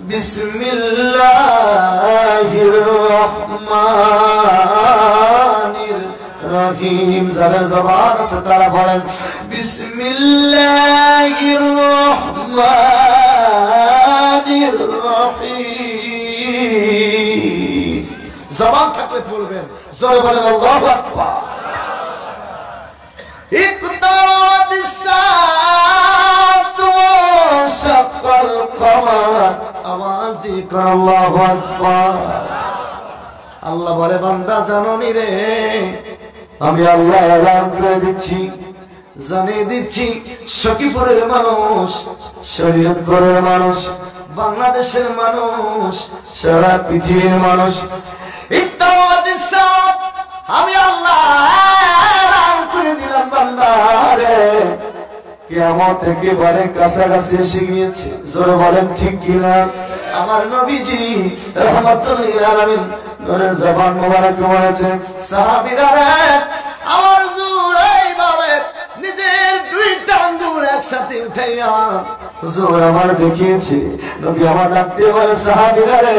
বিসমিল্লাহির রহমানির রহিম। যারা জবান আছে তারা বলেন বিসমিল্লাহির রহমানির রহিম। জবান থাকলে পড়বেন, জোরে বলেন আল্লাহু আকবার। ইকতারাতিস সাআতু ওয়াশাক্কাল কমার। আওয়াজ দিয়ে কর আল্লাহু আকবার। আল্লাহ বলে বান্দা জানোনি রে, আমি আল্লাহ এলান করে দিচ্ছি, জানিয়ে দিচ্ছি, সখীপুরের মানুষ, শরীয়তপুরের মানুষ, বাংলাদেশের মানুষ, সারা পৃথিবীর মানুষ, আমি আল্লাহ এলান করে দিলাম বান্দা রে, কিয়ামত একেবারে কাছাকাছি এসে গিয়েছে। জোরে বলেন ঠিক কিনা? আমার নবীজি রাহমাতুল লিল আলামিন নূরের জবান মোবারক বলেছে, সাহাবীরা আমার জুরাই ভাবে নিজের দুইটা আঙ্গুল একসাথে উঠাইয়া হুজুর আমার দেখিয়েছে। নবী আমার ডাকতে বলে, সাহাবীরা রে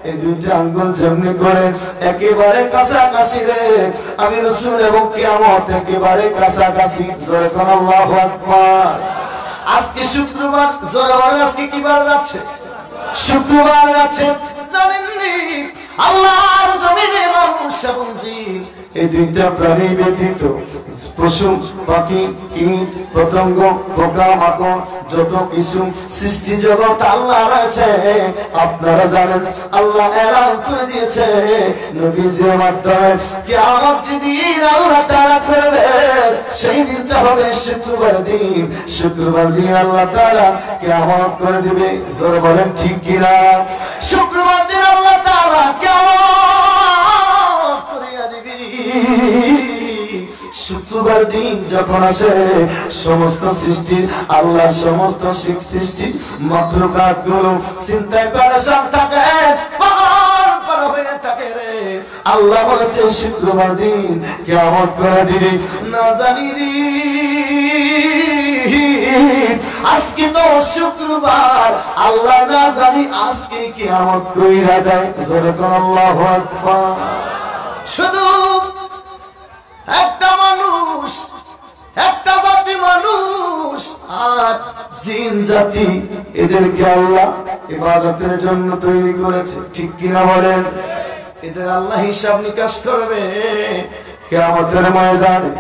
এই দুইটা আঙ্গুল যেমনি করে একেবারে কাছাকাছি রে, আমি রাসূল এবং কিয়ামত একেবারে কাছাকাছি। জোরে কোন আল্লাহু আকবার। আজকে শুক্রবার, জোরে বলেন আজকে কি বার যাচ্ছে? শুক্রবার যাচ্ছে। জানেননি আল্লাহর জমিনে মানুষ এবং জিন এই দুইটা প্রাণী ব্যতীত পশু পাখি কীট পতঙ্গ পোকামাকড় যত কিছু সৃষ্টি জগৎ আল্লাহ রয়েছে, আপনারা জানেন আল্লাহ এলান করে দিয়েছে নবীজির মাধ্যমে কিয়ামত যেদিন আল্লাহ তাআলা করবে সেই দিনটা হবে শুক্রবার দিন। শুক্রবার দিন আল্লাহ তাআলা কিয়ামত করে দিবে। জোরে বলেন ঠিক কিনা? শুক্রবার দিন আল্লাহ তাআলা কিয়ামত করিয়া দিবে। শুক্রবার দিন যখন আসে সমস্ত সৃষ্টি আল্লাহর সমস্ত সৃষ্টি মাখলুকাত গুলো চিন্তায় পেরেশান থাকে, পাগল হয়ে থাকে রে। আল্লাহ বলেছে শুক্রবার দিন কিয়ামত করে দিবি। না জানি রে আজকে তো শুক্রবার, আল্লাহ না জানি আজকে কিয়ামত কইরা দেয়। জোরে কোন আল্লাহু আকবার। শুধু একটা মানুষ, একটা জাতি মানুষ আর জিন জাতি, এদেরকে আল্লাহ ইবাদতের জন্য তৈরি করেছে। ঠিক কিনা বলেন? এদের আল্লাহ হিসাব নিকাশ করবে কিয়ামতের ময়দানে।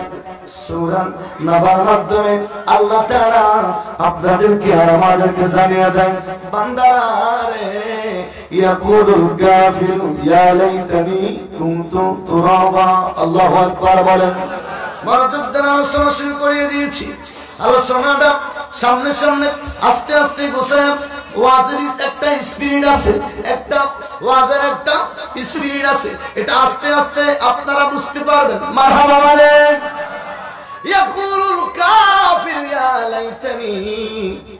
সূরা নাবার মাধ্যমে আল্লাহ তাআলা আপনাদেরকে আর আমাদেরকে জানিয়ে দেন, বান্দারা রে ইয়াকুলুল কাফিরু ইয়া লাইতানি কুনতু তুরাবা। আল্লাহু আকবার বলেন। মনোযোগ দিয়ে আলোচনা শুরু করে দিয়েছি। আলোচনাটা সামনে সামনে আস্তে আস্তে গোছায়। ওয়াজের একটা স্পিড আছে, একটা ওয়াজের একটা স্পিড আছে, এটা আস্তে আস্তে আপনারা বুঝতে পারবেন। মারহাবা বলেন। ইয়াকুলুল কাফির ইয়া লাইতানি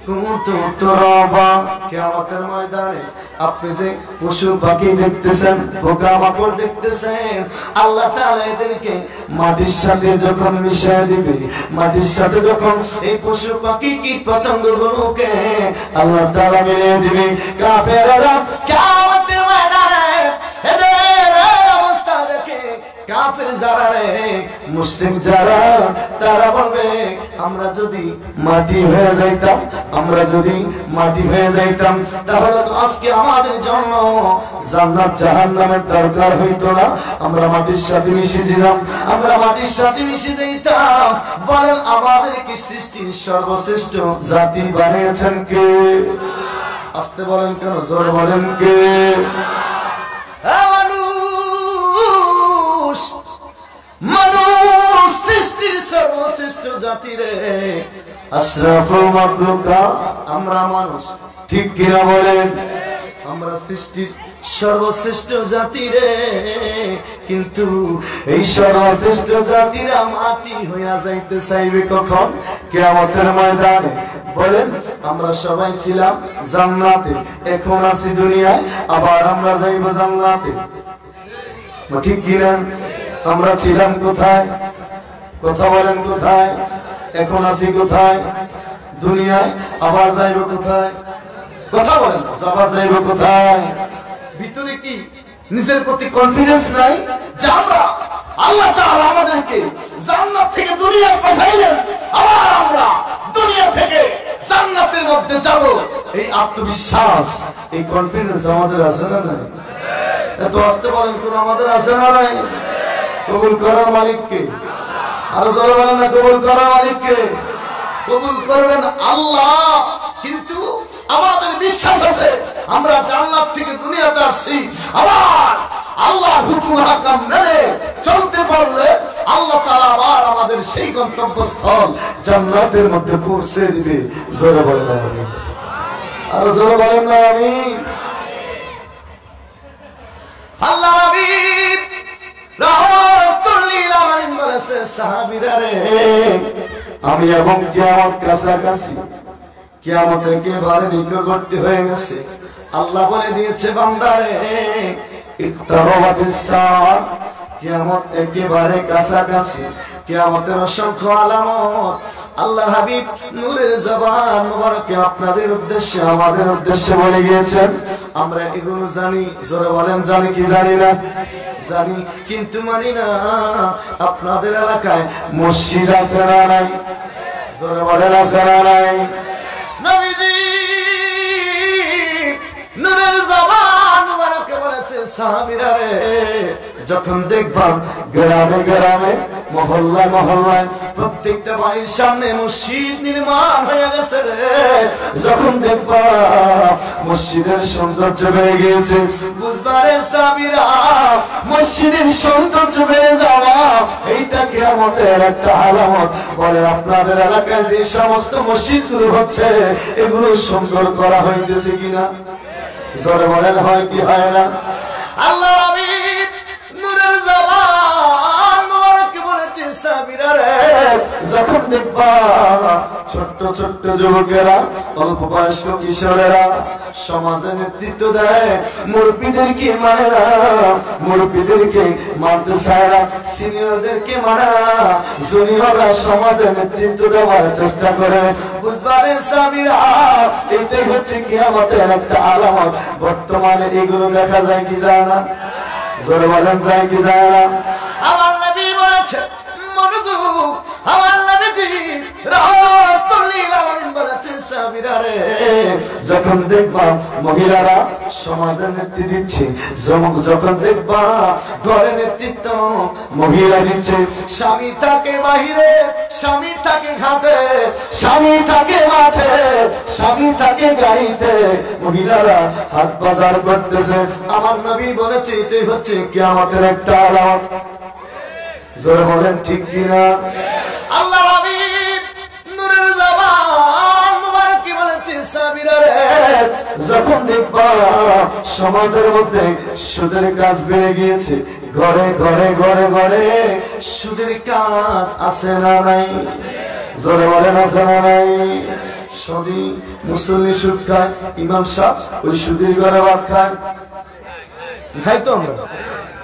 কুনতু তুরাবা। কিয়ামতের ময়দানে আপনি যে পশু পাখি দেখতেছেন, পোকামাকড় দেখতেছেন, আল্লাহ তাআলা এদেরকে মাটির সাথে যখন মিশিয়ে দিবে, মাটির সাথে যখন এই পশু পাখি কীট পতঙ্গগুলোকে আল্লাহ তাআলা মিলিয়ে দিবে, কাফেররা কিয়ামতের ময়দানে এদের অবস্থা দেখে কাফের যারা রে, মুশরিক যারা, তারা বলবে আমরা যদি মাটি হয়ে যাইতাম, আমরা যদি মাটি হয়ে যাইতাম তাহলে তো আজকে আমাদের জন্য জান্নাত জাহান্নামের দরকার হইতো না। আমরা মাটির সাথে মিশে যেতাম, আমরা মাটির সাথে মিশে যেতাম। বলেন আমাদের কি সৃষ্টির সর্বশ্রেষ্ঠ জাতি বানিয়েছেন কে? আস্তে বলেন কেন, জোর বলেন কে? মানুষ সৃষ্টির সর্বশ্রেষ্ঠ জাতি রে, আশরাফুল মাখলুকাত আমরা মানুষ। ঠিক কিনা বলেন? আমরা সৃষ্টির সর্বশ্রেষ্ঠ জাতি রে, কিন্তু এই সর্বশ্রেষ্ঠ জাতিরা মাটি হইয়া যাইতে চাইবে কখন? কিয়ামতের ময়দানে। বলেন আমরা সবাই ছিলাম জান্নাতে, এখন আছি দুনিয়ায়, আবার আমরা যাইব জান্নাতে। ঠিক কিনা? আমরা ছিলাম কোথায়? কথা বলেন কোথায়? এখন আছি কোথায়? দুনিয়ায়, আবার যাইব কোথায়? কথা বলেন, যাবা যাইব কোথায়? ভিতরে কি নিজের প্রতি কনফিডেন্স নাই যে আমরা আল্লাহ তাআলা আমাদেরকে জান্নাত থেকে দুনিয়া পাঠাইলেন, আবার আমরা দুনিয়া থেকে জান্নাতের মধ্যে যাব, এই আত্মবিশ্বাস, এই কনফিডেন্স আমাদের আছে না নাই? এত আসতে বলেন, কোন আমাদের আছে না নাই? কবুল করার মালিক কে? আরো জোরে বলেন না, কবুল করার মালিক কে? কবুল করবেন আল্লাহ। কিন্তু আমাদের বিশ্বাস আছে আমরা জান্নাত থেকে দুনিয়াতে আসছি, আবার আল্লাহর হুকুম হাকাম মেনে চলতে পারলে আল্লাহ তাআলা আবার আমাদের সেই গন্তব্যস্থল জান্নাতের মধ্যে পৌঁছে দিবে। জোরে বলেন আমিন। আর জোরে বলেন না আমিন। আল্লাহ নবী রাহমাতুল লিল আলামিন বলেছে, সাহাবীরা রে, আমি এবং কিয়ামত কাছাকাছি, কিয়ামত একেবারে নিকটবর্তী হয়ে গেছে। আল্লাহ বলে দিয়েছে, বান্দারে ইকতারাবাতিস সাআ, কিয়ামত একেবারে কাছাকাছি। কিয়ামতের অসংখ্য আলামত আল্লাহর হাবিব নূরের জবান মুবারকে আপনাদের উদ্দেশ্যে, আমাদের উদ্দেশ্যে বলে গিয়েছেন। আমরা এগুলো জানি, জোরে বলেন জানি কি জানি না? জানি, কিন্তু মানি না। আপনাদের এলাকায় মসজিদ আছে না নাই? জোরে বলেন আছে না নাই? নবীজি নূরের জবান মুবারকে বলেছে, সাহাবীরা রে, যখন দেখবাম গ্রামে গ্রামে মহল্লায় মহল্লায় প্রত্যেকটা বাড়ির সামনে মসজিদ নির্মাণ হয়ে গেছে রে, যখন দেখবা মসজিদের সৌন্দর্য বেড়ে গিয়েছে, বুঝবারে সাহাবীরা মসজিদের সৌন্দর্য বেড়ে যাওয়া এইটা কিয়ামতের একটা আলামত। বলে আপনাদের এলাকায় যে সমস্ত মসজিদ শুরু হচ্ছে, এগুলো সুন্দর করা হইতেছে কিনা? জোরে বলেন হয় কি হয় না? আল্লাহ হাবিব নূরের জবান মুবারকে বলেছে, সাহাবীরা রে, যখন দেখবা ছোট্ট ছোট্ট যুবকেরা, অল্প বয়স্ক কিশোরেরা সমাজে নেতৃত্ব দেয়, মুরব্বিদেরকে মানে না, মুরব্বিদেরকে মানতে চায় না, সিনিয়রদেরকে মানে না, জুনিয়ররা সমাজে নেতৃত্ব দেওয়ার চেষ্টা করে, বুঝবারে সাহাবীরা এটাই হচ্ছে কিয়ামতের একটা আলামত। বর্তমানে এগুলো দেখা যায় কি যায় না? জোরে বলেন যায় কি যায় না? আমার নবী বলেছে, মনোযোগ, আমার নবীজি রাহমাতুল লিল আলামিন বলেছে, সাহাবীরা রে, যখন দেখবা মহিলারা সমাজে নেতৃত্ব দিচ্ছে, যখন দেখবা ঘরে নেতৃত্ব মহিলা দিচ্ছে, স্বামী থাকে বাহিরে, স্বামী থাকে ঘাটে, স্বামী থাকে মাঠে, স্বামী থাকে গাড়িতে, মহিলারা হাট বাজার করতেছে, আমার নবী বলেছে এটাই হচ্ছে কিয়ামতের একটা আলামত। জোরে বলেন ঠিক কিনা? আল্লাহ হাবিব নূরের জবান মুবারকে বলেছে, সাহাবীরা রে, যখন দেখবা সমাজের মধ্যে সুদের কাজ বেড়ে গিয়েছে, ঘরে ঘরে ঘরে ঘরে সুদের কাজ আছে না নাই? জোরে বলেন আছে না নাই? সবই মুসল্লি সুদ খায়, ইমাম সাহেব ওই সুদের ঘরে ভাত খায়, খাই তো আমরা,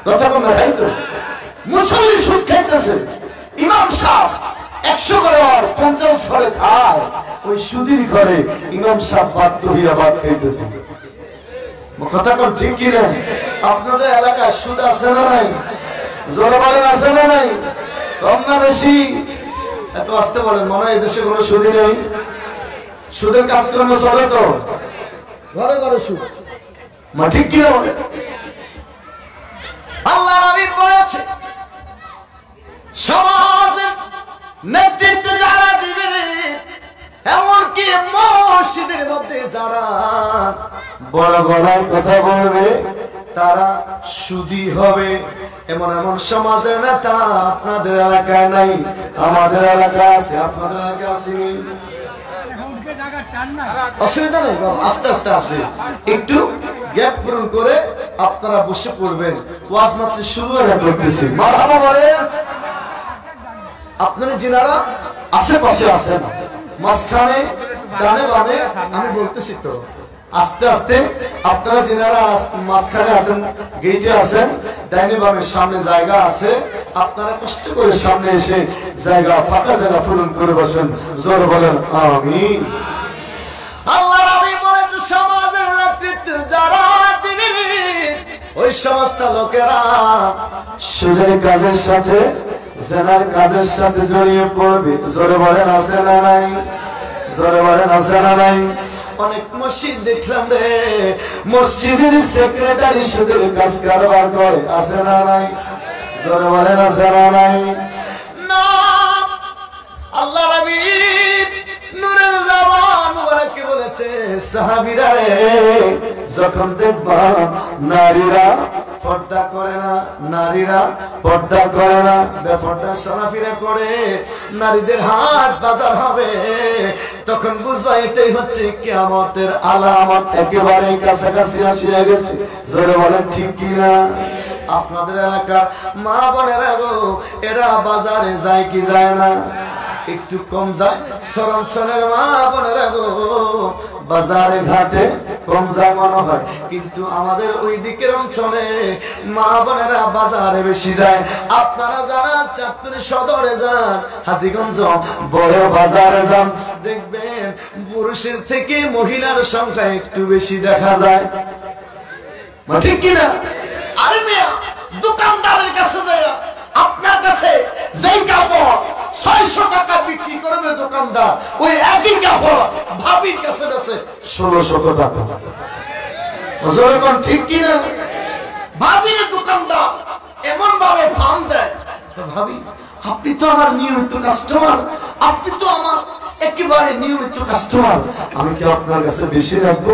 কথা বল না, খাই তো। মুসল্লি সুদ খাইতেছে, ইমাম সাহেব 100 করে 50 করে খায়, ওই সুদির ঘরে ইমাম সাহেব বাধ্য হইয়া ভাত খাইতেছে। কথা কোন ঠিক কি না? আপনাদের এলাকায় সুদ আছে না নাই? জোরে বলেন আছে না নাই? কম না বেশি? এত আসতে বলেন, মনে হয় দেশে কোনো সুদই নেই। সুদের কাজকর্ম চলে তো, ঘরে ঘরে সুদ, মা ঠিক কিনা বলে? আল্লাহ নবী বলেছে, সমাজের নেতৃত্ব যারা দিবে, এমনকি মসজিদের মধ্যে যারা বড় গলায় কথা বলবে, তারা সুদী হবে। এমন এমন সমাজের নেতা আপনাদের এলাকায় নাই, আমাদের এলাকায় আছে। আপনাদের এলাকায় আসেনি, অসুবিধা নেই, আস্তে আস্তে আসবে। একটু গ্যাপ পূরণ করে আপনারা বসে পড়বেন, ওয়াজ মাত্র শুরু হয়ে করতেছি। মারহাবা বলেন। আপনারা যিনারা আশেপাশে আছেন, মাঝখানে ডানে বামে আমি বলতেছি তো, আস্তে আস্তে আপনারা যিনারা মাঝখানে আছেন, গেটে আছেন, ডাইনে বামে সামনে জায়গা আছে, আপনারা কষ্ট করে সামনে এসে জায়গা, ফাঁকা জায়গা পূরণ করে বসেন। জোর বলেন আমিন। আল্লাহ নবী বলেছে, সমাজ ওই সমস্ত লোকেরা সুদের কাজের সাথে জেনার কাজের সাথে জড়িয়ে পড়বে। জোরে বলেন আছে না নাই? জোরে বলেন আছে না নাই? অনেক মসজিদ দেখলাম রে, মসজিদের সেক্রেটারি সুদের কাজ কারবার করে, আছে না নাই? জোরে বলেন আছে না নাই? না, আল্লাহ নবী নূরের জামান মুবারকে বলেছে, সাহাবীরা রে, যখন দেখবা নারীরা পর্দা করে না, নারীরা পর্দা করে না, বেপর্দা চলাফেরা করে, নারীদের হাট বাজার হবে, তখন বুঝবা এটাই হচ্ছে কিয়ামতের আলামত, একেবারে কাছাকাছি আসিয়া গেছে। জোরে বলেন ঠিক কিনা? আপনাদের এলাকার মা বোনেরা গো, এরা বাজারে যায় কি যায় না? একটু কম যায়। সরাঞ্চলের মা বোনেরা গো, বাজারে ঘাটে কম যায় মনে হয়, কিন্তু আমাদের ওই দিকের অঞ্চলে মা বোনেরা বাজারে বেশি যায়। আপনারা যারা চাঁদপুর সদরে যান, হাজীগঞ্জ বড় বাজারে যান, দেখবেন পুরুষের থেকে মহিলার সংখ্যা একটু বেশি দেখা যায়, ঠিক কিনা? আরে মিয়া, দোকানদারের কাছে যায়, আপনার কাছে যেই কাপড় 600 টাকা বিক্রি করবে দোকানদার, ওই একই কাপড় ভাবির কাছে বেচে 1600 টাকা। ঠিক কিনা? ভাবির দোকানদার এমন ভাবে ফার্ম দেয়, ভাবি আপনি তো আমার নিয়মিত কাস্টমার, আপনি তো আমার একেবারে নিয়মিত কাস্টমার, আমি কি আপনার কাছে বেশি রাখবো?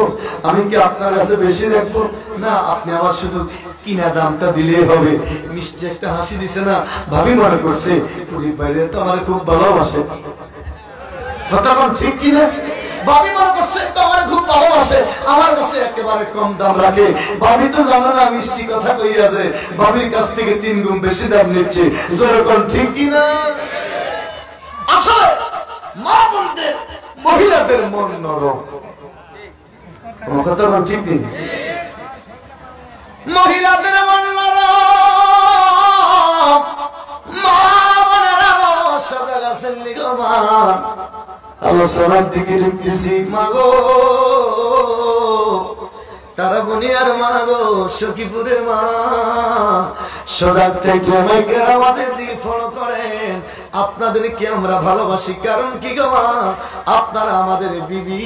আমি কি আপনার কাছে বেশি রাখবো? না, আপনি আমার শুধু কিনা দামটা দিলেই হবে। মিষ্টি একটা হাসি দিছে না, ভাবি মনে করছে বাইরে তো আমার খুব ভালোবাসে, তখন ঠিক কিনা? ভাবি মনে করছে তো আমার খুব ভালোবাসে, আমার কাছে একেবারে কম দাম রাখে। ভাবি তো জানো না মিষ্টি কথা কইয়াছে, ভাবির কাছ থেকে 3 গুণ বেশি দাম নিচ্ছে। যখন ঠিক কিনা? আসলে মা বোনদের, মহিলাদের মন নরম, কথা বল ঠিক নেই? মহিলাদের মন নরম, মা বোনেরা সজাগ আছেন নিগমান। আল্লাহ সোনার দিকে লিখতেছি, মাগো তারা বুনিয়ার মা গো, সখীপুরের মা, সজাগ থেকে আমাকে নামাজের দিকে ফলো করেন। আপনাদেরকে আমরা ভালোবাসি, কারণ কি গো মা, আপনারা আমাদের বিবি,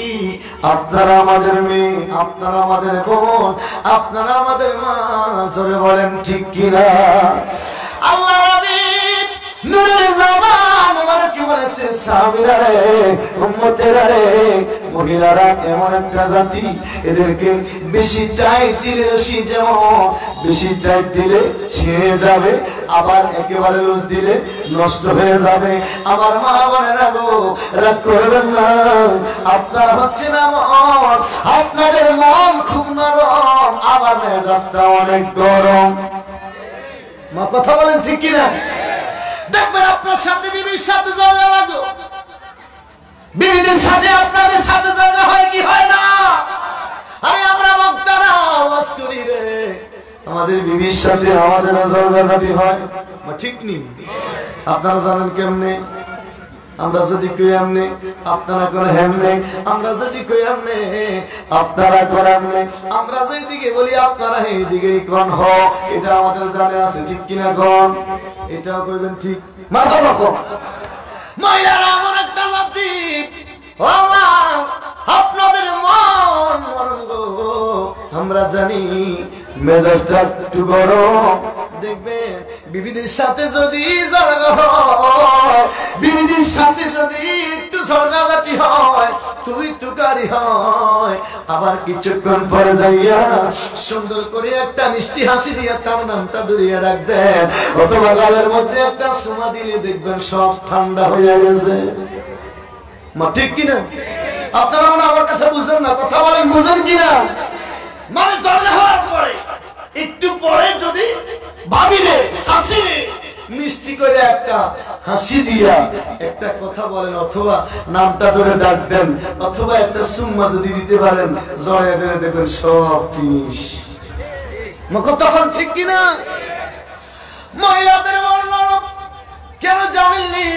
আপনারা আমাদের মেয়ে, আপনারা আমাদের বোন, আপনারা আমাদের মা। জোরে বলেন ঠিক কিনা? আল্লাহ নবী নূরের জামান মুবারকে বলেছে, সাহাবীরা রে, উম্মতেরা রে, মহিলারা এমন একটা জাতি, এদেরকে বেশি টাইট দিলে রশি যেমন বেশি টাইট দিলে ছিঁড়ে যাবে, আবার একেবারে লুজ দিলে নষ্ট হয়ে যাবে। আমার মা বোনেরা গো, রাগ করবেন না, আপনারা হচ্ছে না মন, আপনাদের মন খুব নরম, আবার মেজাজটা অনেক গরম। মা কথা বলেন ঠিক কিনা? দেখবেন আপনার সাথে বিবির সাথে ঝগড়া লাগলো, বিবিদের সাথে আপনাদের সাথে ঝগড়া হয় কি হয় না? আরে আমরা বক্তারা আওয়াজ করি রে, আমাদের বিবির সাথে আমাদের ঝগড়াঝাটি হয়, ঠিক নেই? আপনারা জানেন কেমনে? আমরা যদি কই এমনে, আপনারা করে হেমনে, আমরা যদি কই এমনে, আপনারা করে এমনে, আমরা যেদিকে বলি আপনারা এইদিকেই কোন হ, এটা আমাদের জানা আছে, ঠিক কিনা কোন? এটাও কইবেন ঠিক? মাথা বকো। মহিলারা এমন একটা জাতি, আপনাদের মন নরম গো, আমরা জানি মেজাজটা একটু গরম। দেখবেন বিবিদের সাথে যদি ঝগড়া হয়, বিবিদের সাথে যদি একটু ঝগড়াঝাটি হয়, তুই তুকারি হয়, আবার কিছুক্ষণ পরে যাইয়া সুন্দর করে একটা মিষ্টি হাসি দিয়ে তার নামটা দূরিয়ে রাখ দেন, অথবা গালের মধ্যে একটা সুমা দিলে দেখবেন সব ঠান্ডা হয়ে গেছে। মা ঠিক কিনা? আপনারা মনে আমার কথা বুঝেন না, কথা বলেন বুঝেন কিনা? মানে ঝগড়া হওয়ার পরে একটু পরে যদি ভাবিলে শাশিরে মিষ্টি করে একটা হাসি দিয়া একটা কথা বলেন, অথবা নামটা ধরে ডাক দেন, অথবা একটা সুম্মা যদি দিতে পারেন, জড়ায় ধরে দেখবেন সব ফিনিশ। তখন ঠিক কিনা? মহিলাদের বর্ণনা কেন জানেননি?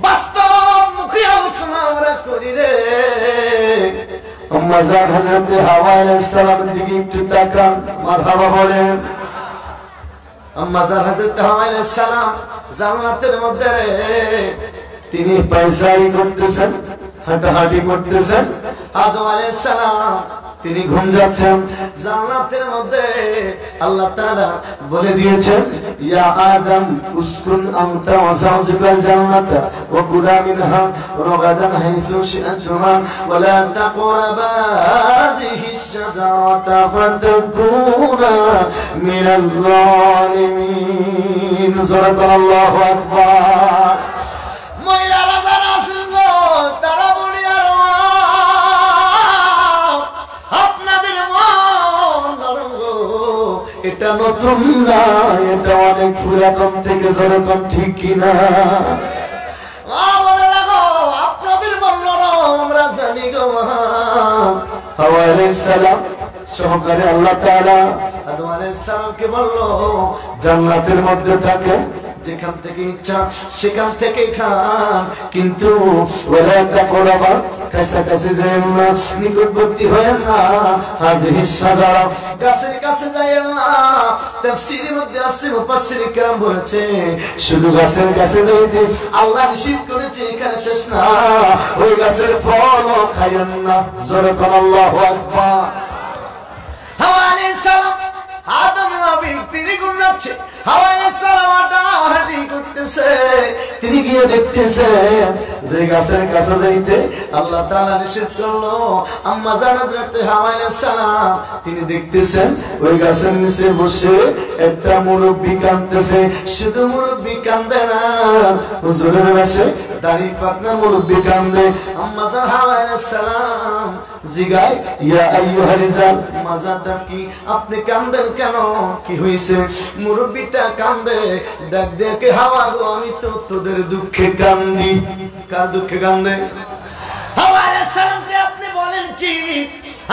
বাস্তব মুখী আলোচনা আমরা করি রে। আম্মা জান হযরত হাওয়া আলাইহিস সালামের দিকে একটু তাকান, মারহাবা বলেন। আম্মা জান হযরত হাওয়া আলাইহিস সালাম জান্নাতের মধ্যে তিনি পায়চারি করতেছেন, হাঁটাহাঁটি করতেছেন। আদম আলাইহিস সালাম তিনি ঘুম যাচ্ছেন। জান্নাতের মধ্যে আল্লাহ তাআলা বলে দিয়েছেন, ইয়া আদম উসকুন আনতা ওয়া যাওজুকাল জান্নাতা ওয়া কুলা মিনহা রাগাদান হাইসু শি'তুমা ওয়া লা তাকরাবা হাযিহিশ শাজারাতা ফাতাকুনা মিনাল যালিমিন। সুবহানাল্লাহু আকবার। মহিলারা যারা আছেন গো, তারা বলি আর আপনাদের মন নরম গো, এটা নতুন না, এটা অনেক পুরাতন থেকে যেরকম, ঠিক কিনা? বলে লাগো আপনাদের মন নরম, আমরা জানি গো। হাওয়া আলাইহিস সালাম সহকারে আল্লাহ তাআলা আদম আলাইহিস সালামকে বলল, জান্নাতের মধ্যে থাকে, যেখান থেকে ইচ্ছা সেখান থেকে খান, কিন্তু ওলা তাকরাবা কাছাকাছি যায়েন না, নিকটবর্তী হয়েন না। হাযিহিশ শাজারা গাছের কাছে যায়েন না। তাফসীরের মধ্যে আছে, মুফাসসির কিরাম বলেছে শুধু গাছের কাছে যাইতে আল্লাহ নিষেধ করেছে, এখানে শেষ না, ওই গাছের ফলও খাইয়েন না। জোরে বলেন আল্লাহু আকবার। হাওয়া আলাইহিস সালাম আদম নবী তিনি ঘুম যাচ্ছে, হাওয়া আলাইহিস সালাম হাঁটাহাঁটি করতেছে। তিনি গিয়ে দেখতেছে যে গাছের কাছে যাইতে আল্লাহ তাআলা নিষেধ করলো। আম্মা জান হযরত হাওয়া আলাইহিস সালাম তিনি দেখতেছেন ওই গাছের নিচে বসে একটা মুরব্বি কাঁদতেছে। শুধু মুরব্বি কান্দে না, হুজুরের পাশে দাড়ি পাকনা মুরব্বি কান্দে। আম্মা জান হাওয়া আলাইহিস সালাম জিগায়, ইয়া আইয়ুহা রিজাল মাজা তাকি, আপনি কান্দেন কেন, কি হইছে? মুরব্বিটা কান্দে, ডাক দেখে, হাওয়া গো আমি তো তোদের দুঃখে কান্দি। কার দুঃখে কান্দে? হাওয়া আলাইহিস সালামকে আপনি বলেন কি,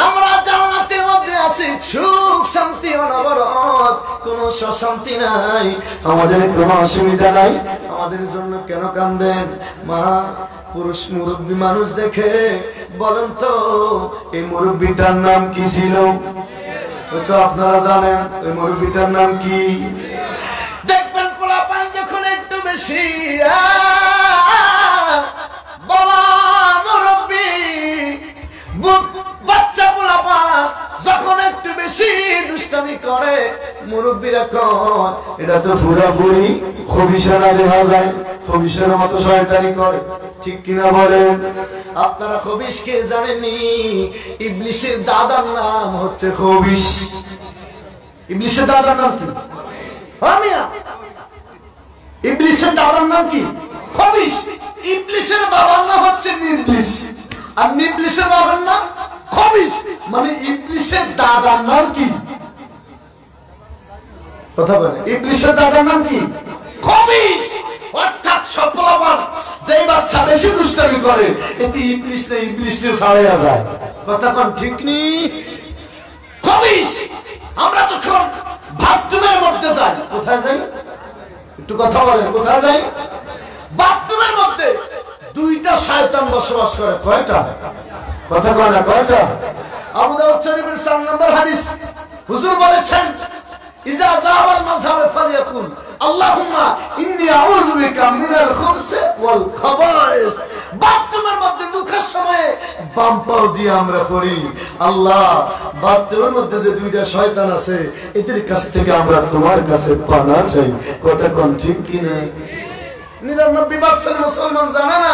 আমরা জান্নাতের মধ্যে আছি, সুখ শান্তি অনবরত, কোনো অশান্তি নাই, আমাদের কোনো অসুবিধা নাই, আমাদের জন্য কেন কান্দেন? মা পুরুষ মুরব্বী মানুষ দেখে বলেন তো, এই মুরব্বীটার নাম কি ছিল? তো আপনারা জানেন ওই মুরব্বীটার নাম কি? দেখবেন পোলাপান যখন একটু বেশি বাবা মুরব্বী, বাচ্চা পোলাপান যখন একটু বেশি দুষ্টামি করে, মুরব্বীরা কয় এটা তো পুরাপুরি খবিশানা দেখা যায়, খবিশের মতো শয়তানি করে, ঠিক কিনা বলেন? আপনারা খবিশকে জানেননি? ইবলিসের দাদার নাম হচ্ছে খবিশ। ইবলিসের দাদার নাম কি? ইবলিসের দাদার নাম কি? খবিশ। ইবলিসের বাবার নাম হচ্ছে নিবলিস, আর নিবলিসের বাবার নাম খবিশ। মানে ইবলিসের দাদার নাম কি? কথা বলে, ইবলিসের দাদার নাম কি? খবিশ। অর্থাৎ সফলবান যেই বাচ্চা বেশি দুষ্টামি করে, এতে ইবলিস না ইবলিসকে ছাড়াইয়া যায়। কথা কোন ঠিক নেই? খবিশ। আমরা যখন বাথরুমের মধ্যে যাই, কোথায় যাই? একটু কথা বলেন, কোথায় যাই? বাথরুমের মধ্যে দুইটা শয়তান বসবাস করে। কয়টা? কথা কয় না, কয়টা? আবু দাউদ শরীফের 4 নম্বর হাদিস, হুজুর বলেছেন, ইজা যাওয়াল মাযহাব ফালিয়াকুল আল্লাহুম্মা ইন্নী আউযু বিকা মিনাল খুবসি ওয়াল খাবাইস। বাথরুমের মধ্যে ঢোকার সময় বাম পাও দিয়ে আমরা পড়ি, আল্লাহ বাথরুমের মধ্যে যে দুইটা শয়তান আছে, এদের কাছ থেকে আমরা তোমার কাছে পানা চাই। কথা কোন ঠিক কি না? 99% মুসলমান জানে না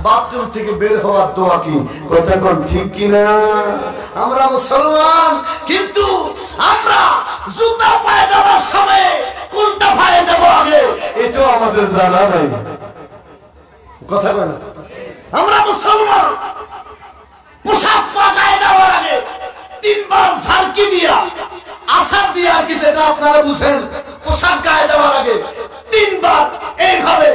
বাথরুম থেকে বের হওয়ার দোয়া কি। কথা কোন ঠিক কি না? আমরা মুসলমান, কিন্তু আমরা জুতা পায়ে দেওয়ার সময় কোনটা পায়ে দেব আগে এটাও আমাদের জানা নাই। কথা বলে, আমরা মুসলমান পোশাক পায়ে দেওয়ার আগে 3 বার ঝাড়কি দিয়া, আসার দিয়া, কি সেটা আপনারা বুঝেন? পোশাক গায়ে দেওয়ার আগে 3 বার এইভাবে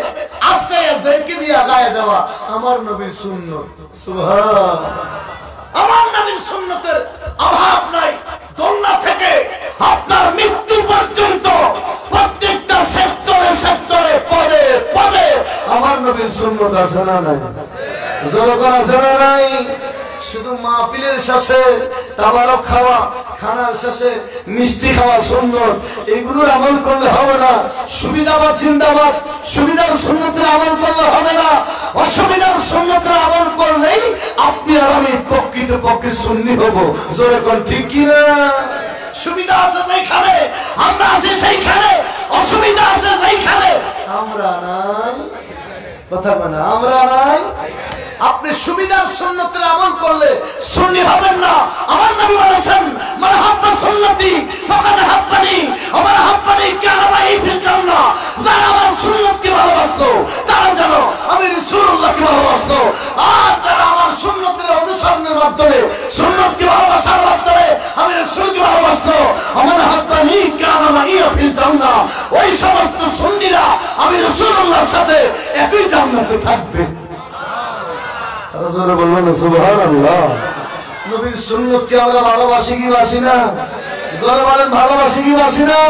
আস্তে ঝাড়কি দিয়া গায়ে দেওয়া আমার নবীর সুন্নাত। সুবহান। আমার নবীর সুন্নতের অভাব নাই। দোলনা থেকে আপনার মৃত্যু পর্যন্ত প্রত্যেকটা সেক্টরে সেক্টরে পদে পদে আমার নবীর সুন্নত আছে না নাই? জোরে আছে না নাই? শুধু মাহফিলের শেষে তাবারক খাওয়া, খানার শেষে মিষ্টি খাওয়া সুন্দর, এগুলোর আমল করলে হবে না। সুবিধাবাদ জিন্দাবাদ, সুবিধার সুন্নতের আমল করলে হবে না, অসুবিধার সুন্নতের আমল করলেই আপনি আর আমি প্রকৃত পক্ষে সুন্নি হব। জোরে কোন ঠিক কিনা? সুবিধা আছে যেখানে আমরা আছি সেইখানে, অসুবিধা আছে যেখানে আমরা নাই। কথা বলে আমরা নাই। আপনি সুবিধার সুন্নতের আমল করলে সুন্নি হবেন না। আমার নবী বলেছেন, মান হাব্বা সুন্নতি ফাকাদ হাব্বানি ওয়া মান হাব্বানি কানা মাই ফিল জান্নাহ। যারা আমার সুন্নতকে ভালোবাসলো তারা যেন আমি রাসূলুল্লাহকে ভালোবাসলো। আর যারা আমার সুন্নতের অনুসরণের মাধ্যমে, সুন্নতকে ভালোবাসার মাধ্যমে আমি রাসূলকে ভালোবাসলো, ওয়া মান হাব্বানি কানা মাই ফিল জান্নাহ, ওই সমস্ত সুন্নিরা আমি রাসূলুল্লাহর সাথে একই জান্নাতে থাকবে। রাসূল বললেন সুবহানাল্লাহ। নবীর সুন্নতকে আমরা ভালোবাসি কি বাসি না? জোরে বলেন ভালোবাসি কি বাসি না?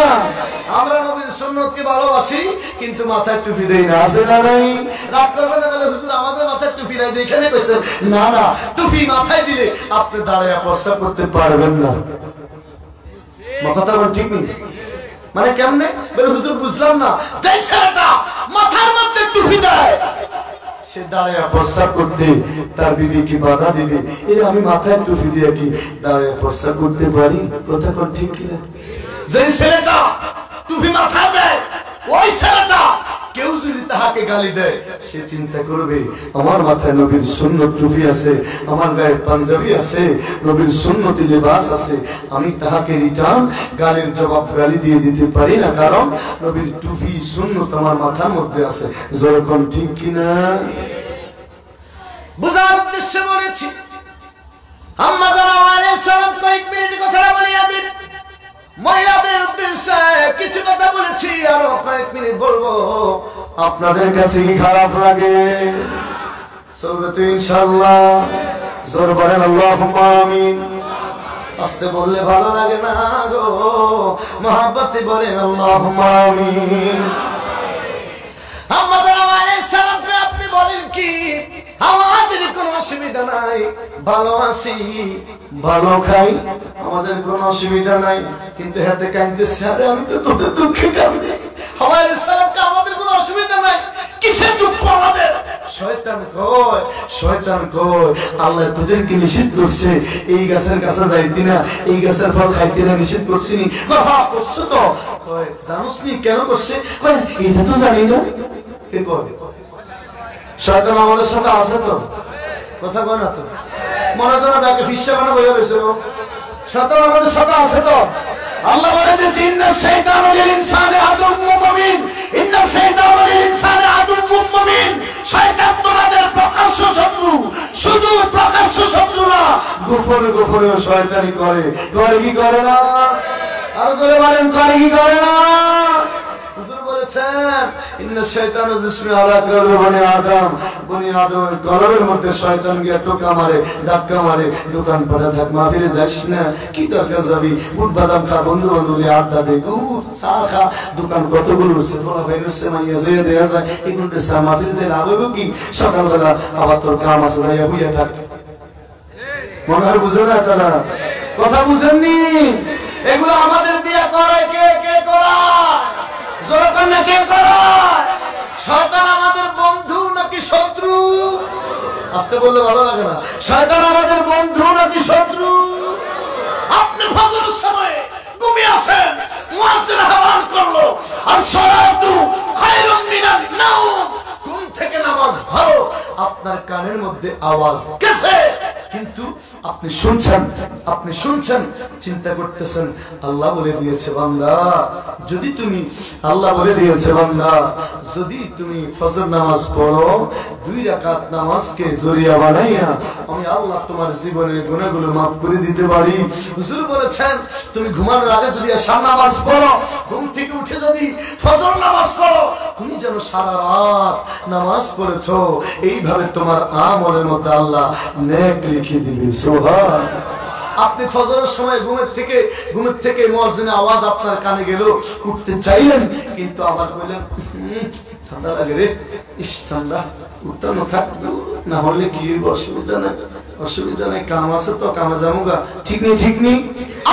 আমরা নবীর সুন্নতকে ভালোবাসি কিন্তু মাথায় টুপি দেই না, আছে না নাই? রাত করবেন না বলে হুজুর আমাদের মাথায় টুপি নাই, এখানে কইছেন না না, টুপি মাথায় দিলে আপনি দাঁড়ায় প্রস্তাব করতে পারবেন না। কথা বল ঠিক নেই মানে কেমনে বলে হুজুর বুঝলাম না। যেই ছেলেটা মাথার মধ্যে টুপি দেয় সে দাঁড়ায় প্রস্তাব করতে তার বিবি কি বাধা দিবে? আমি মাথায় টুপি দিয়ে কি দাঁড়ায় প্রস্তাব করতে পারি? কথা কোন ঠিক কিনা? যে ছেলেটা টুপি মাথায় দেয় ওই ছেলেটা কেউ যদি তাহাকে গালি দেয় সে চিন্তা করবে আমার মাথায় নবীর সুন্নত টুপি আছে, আমার গায়ে পাঞ্জাবি আছে, নবীর সুন্নতি লিবাস আছে, আমি তাহাকে রিটার্ন গালির জবাব গালি দিয়ে দিতে পারি না, কারণ নবীর টুপি সুন্নত আমার মাথার মধ্যে আছে। যেরকম ঠিক কিনা? বুঝার উদ্দেশ্যে বলেছি। আম্মা জানা আলাইহিস সালাম কয়েক মিনিট কথা বলিয়া দিন, মহিলাদের উদ্দেশ্যে কিছু কথা বলেছি, আরো কয়েক মিনিট বলবো। আপনাদের কাছে কি খারাপ লাগে? চলবে তো ইনশাআল্লাহ? জোর বলেন আল্লাহুম্মা আমিন। আস্তে বললে ভালো লাগে না গো, মহব্বতে বলেন আল্লাহুম্মা আমিন। আম্মা জানা আলাইহিস সালাম আপনি বলেন কি আমাদের কোনো অসুবিধা নাই, ভালো আছি, ভালো খাই, আমাদের কোনো অসুবিধা নাই, কিন্তু হাতে কাঁদতেছে, আরে আমি তো তোদের দুঃখে কাঁদি। আমাদের কোনো অসুবিধা নাই, কিসের দুঃখ আমাদের? শয়তান কয়, শয়তান কয় আল্লাহ তোদেরকে নিষেধ করছে এই গাছের কাছে যাইতি না, এই গাছের ফল খাইতে না, নিষেধ করছিনি। হ্যাঁ করছো তো, জানোস নি কেন করছে? এটা তো জানি না। কে কয়? শয়তান আমাদের সাথে আছে তো, কথা কয় না তো, মনে হয় না ব্যাগে ফিসা বানাবো হয়েছে। শয়তান আমাদের সাথে আছে তো। আল্লাহ বলে দিয়েছে ইন্না শাইতানা লিল ইনসানি আদুউম মুবিন, ইন্না শাইতানা লিল ইনসানি আদুউম মুবিন। শয়তান তোমাদের প্রকাশ্য শত্রু, শুধু প্রকাশ্য শত্রু না, গোপনে গোপনে শয়তানি করে। করে কি করে না? আর জোরে বলেন করে কি করে না? হুজুর বলেছেন ইন্না শাইতানা জিসমি আলা কলবি বনি আদম, বনি আদমের কলবের মধ্যে শয়তান গিয়ে টোকা মারে, ধাক্কা মারে। দোকান পাড়া থাক, মাহফিলে যাস না, কি দরকার যাবি? বুট বাদাম খা, বন্ধু বান্ধবী আড্ডা দে, চা খা, দোকান কতগুলো উঠছে, ফলা ভাই উঠছে, মাইয়া যেয়ে দেয়া যায়, এগুলো চা মাহফিলে যে লাভ হবে কি? সকালবেলা আবার তোর কাম আছে, যাইয়া বুঝে থাক। মনে হয় বুঝে না তারা, কথা বুঝেননি? এগুলো আমাদের দিয়ে করায় কে? কে করায়? জোরকার না কে করায়? শয়তান আমাদের বন্ধু নাকি শত্রু? আস্তে বললে ভালো লাগে না। শয়তান আমাদের বন্ধু নাকি শত্রু? আপনি ফজরের সময় ঘুমিয়ে আছেন, মুয়াজ্জিন আযান করলো, as-সালাতু খায়রুম মিনান নাওম, ঘুম থেকে নামাজ ভালো। আপনার কানের মধ্যে আওয়াজ গেছে কিন্তু আপনি শুনছেন, আপনি শুনছেন, চিন্তা করতেছেন আল্লাহ বলে দিয়েছে বান্দা, যদি তুমি আল্লাহ বলে দিয়েছে বান্দা যদি তুমি ফজর নামাজ পড়ো, 2 রাকাত নামাজকে জরিয়া বানাইয়া আমি আল্লাহ তোমার জীবনের গুনাহগুলো maaf করে দিতে পারি। হুজুর বলেছেন তুমি ঘুমানোর আগে যদি এশার নামাজ পড়ো, ঘুম থেকে উঠে যদি ফজর নামাজ পড়ো, তুমি যেন সারা রাত নামাজ পড়েছো, এইভাবে তোমার আমলের মধ্যে আল্লাহ নেক লিখে দিবে। সুবহান। আপনি ফজরের সময় ঘুমের থেকে মুয়াজ্জিনের আওয়াজ আপনার কানে গেল, উঠতে চাইলেন কিন্তু আবার কইলেন ঠান্ডা লাগে রে, ইস ঠান্ডা, উঠতে না থাক, না হলে কি অসুবিধা না, অসুবিধা নেই, কাম আছে তো কামে যামুগা। ঠিক নেই, ঠিক নেই।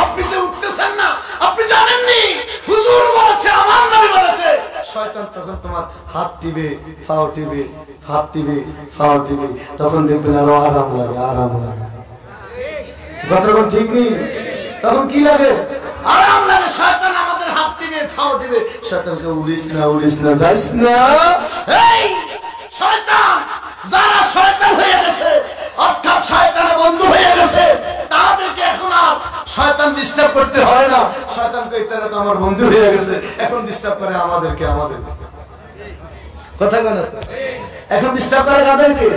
আপনি যে উঠতেছেন না, আপনি জানেননি হুজুর বলেছে, আমার নবী বলেছে। শয়তান তখন তোমার হাত টিপে, পাও টিপে, হাত টিপে, পাও টিপে, তখন দেখবেন আরো আরাম লাগে, আরাম লাগে। তখন ঠিক নেই, তখন কি লাগে? আরাম লাগে। শয়তান আমাদের হাত টিপে, পাও টিপে, শয়তানকে উড়িস না, উড়িস না, যাস না। এই শয়তান, যারা শয়তান হয়ে গেছে, অর্থাৎ শয়তানের বন্ধু হয়ে গেছে, তাদেরকে এখন আর শয়তান ডিস্টার্ব করতে হয় না। শয়তানকে তারা তো আমার বন্ধু হয়ে গেছে, এখন ডিস্টার্ব করে আমাদেরকে। আমাদের কথা কেন এখন ডিস্টার্ব করে কাদেরকে?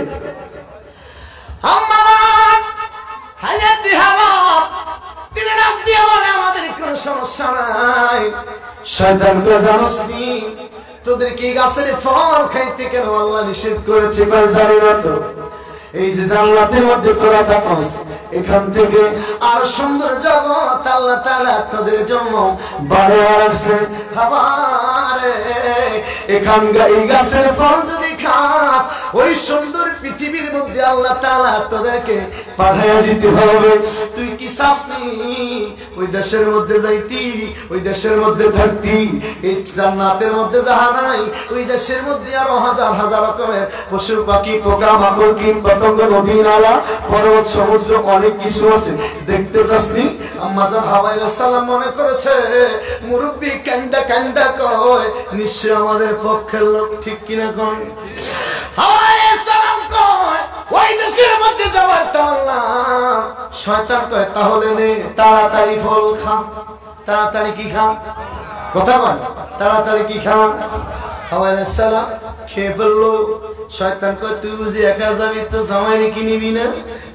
তিনি ডাক দিয়ে বলে আমাদের কোনো সমস্যা নাই। শয়তানকে জানোস নি তোদেরকে গাছের ফল খাইতে কেন আল্লাহ নিষেধ করেছে? জানি না তো। এই যে জান্নাতের মধ্যে তোরা থাকস, এখান থেকে আর সুন্দর জগৎ আল্লাহ তাআলা তোদের জন্য বানিয়ে রাখছে। আমারে এখানকার এই গাছের ফল যদি খাস, ওই সুন্দর পৃথিবীর মধ্যে আল্লাহ তাআলা তোদেরকে পাঠিয়ে দিতে হবে। তুই কি চাসনি ওই দেশের মধ্যে যাইতি, ওই দেশের মধ্যে থাকতি? এই জান্নাতের মধ্যে যাহা নাই, ওই দেশের মধ্যে আরো হাজার হাজার রকমের পশু পাখি, পোকা মাকড়, কীট পতঙ্গ, নদী নালা, পর্বত, সমুদ্র, অনেক কিছু আছে। দেখতে চাসনি? আম্মা জান হাওয়া আলাইহিস সালাম মনে করেছে মুরব্বি কান্দা কান্দা কয় নিশ্চয় আমাদের পক্ষের লোক। ঠিক কিনা কোন? হাওয়া আলাইহিস সালাম কয় ওই দেশের মধ্যে যাওয়ার তাআলা। শয়তান কয় তাহলে নে, তাড়াতাড়ি ফল খা। তাড়াতাড়ি কি খা? কথা বল, তাড়াতাড়ি কি খা? হাওয়া আলাইহিস সালাম খেয়ে ফেললো। শয়তান কয় তুই বুঝি একা যাবি, তো জামাইরে কি নিবি না?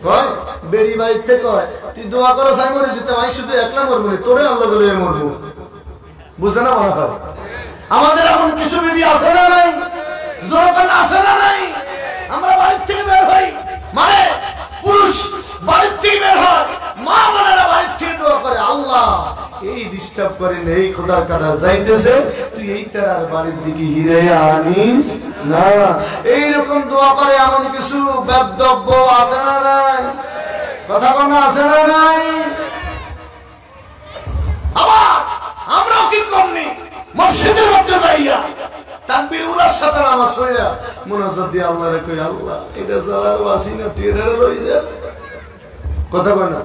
কয় বেড়ি বাড়িতে কয় তুই দোয়া করো সাই মরে যেতে, আমি শুধু একলা মরবো না, তোরে আল্লাহ বলে মরবো। বুঝে না মনে হয়? আমাদের এমন কিছু বিধি আছে না নাই? জোরকান আছে না নাই? আমরা বাড়ির থেকে বের হই, মানে পুরুষ বাড়ির থেকে বের হয়, মা বোনেরা বাড়ির থেকে দোয়া করে আল্লাহ এই ডিস্টার্ব করে নেই, খোদার কাটা যাইতেছে, তুই এই তার বাড়ির দিকে হিরে আনিস না। এইরকম দোয়া করে এমন কিছু বেদব্য আছে না নাই? কথা কোনো আছে না নাই? আবার আমরাও কি কমনি মসজিদের মধ্যে যাইয়া তাকবীর উলার সাথে নামাজ পড়িয়া মুনাজাত দিয়ে আল্লাহরে কই আল্লাহ এটা জালার ওয়াসিনা তুই এটারে লই যা। কথা কয় না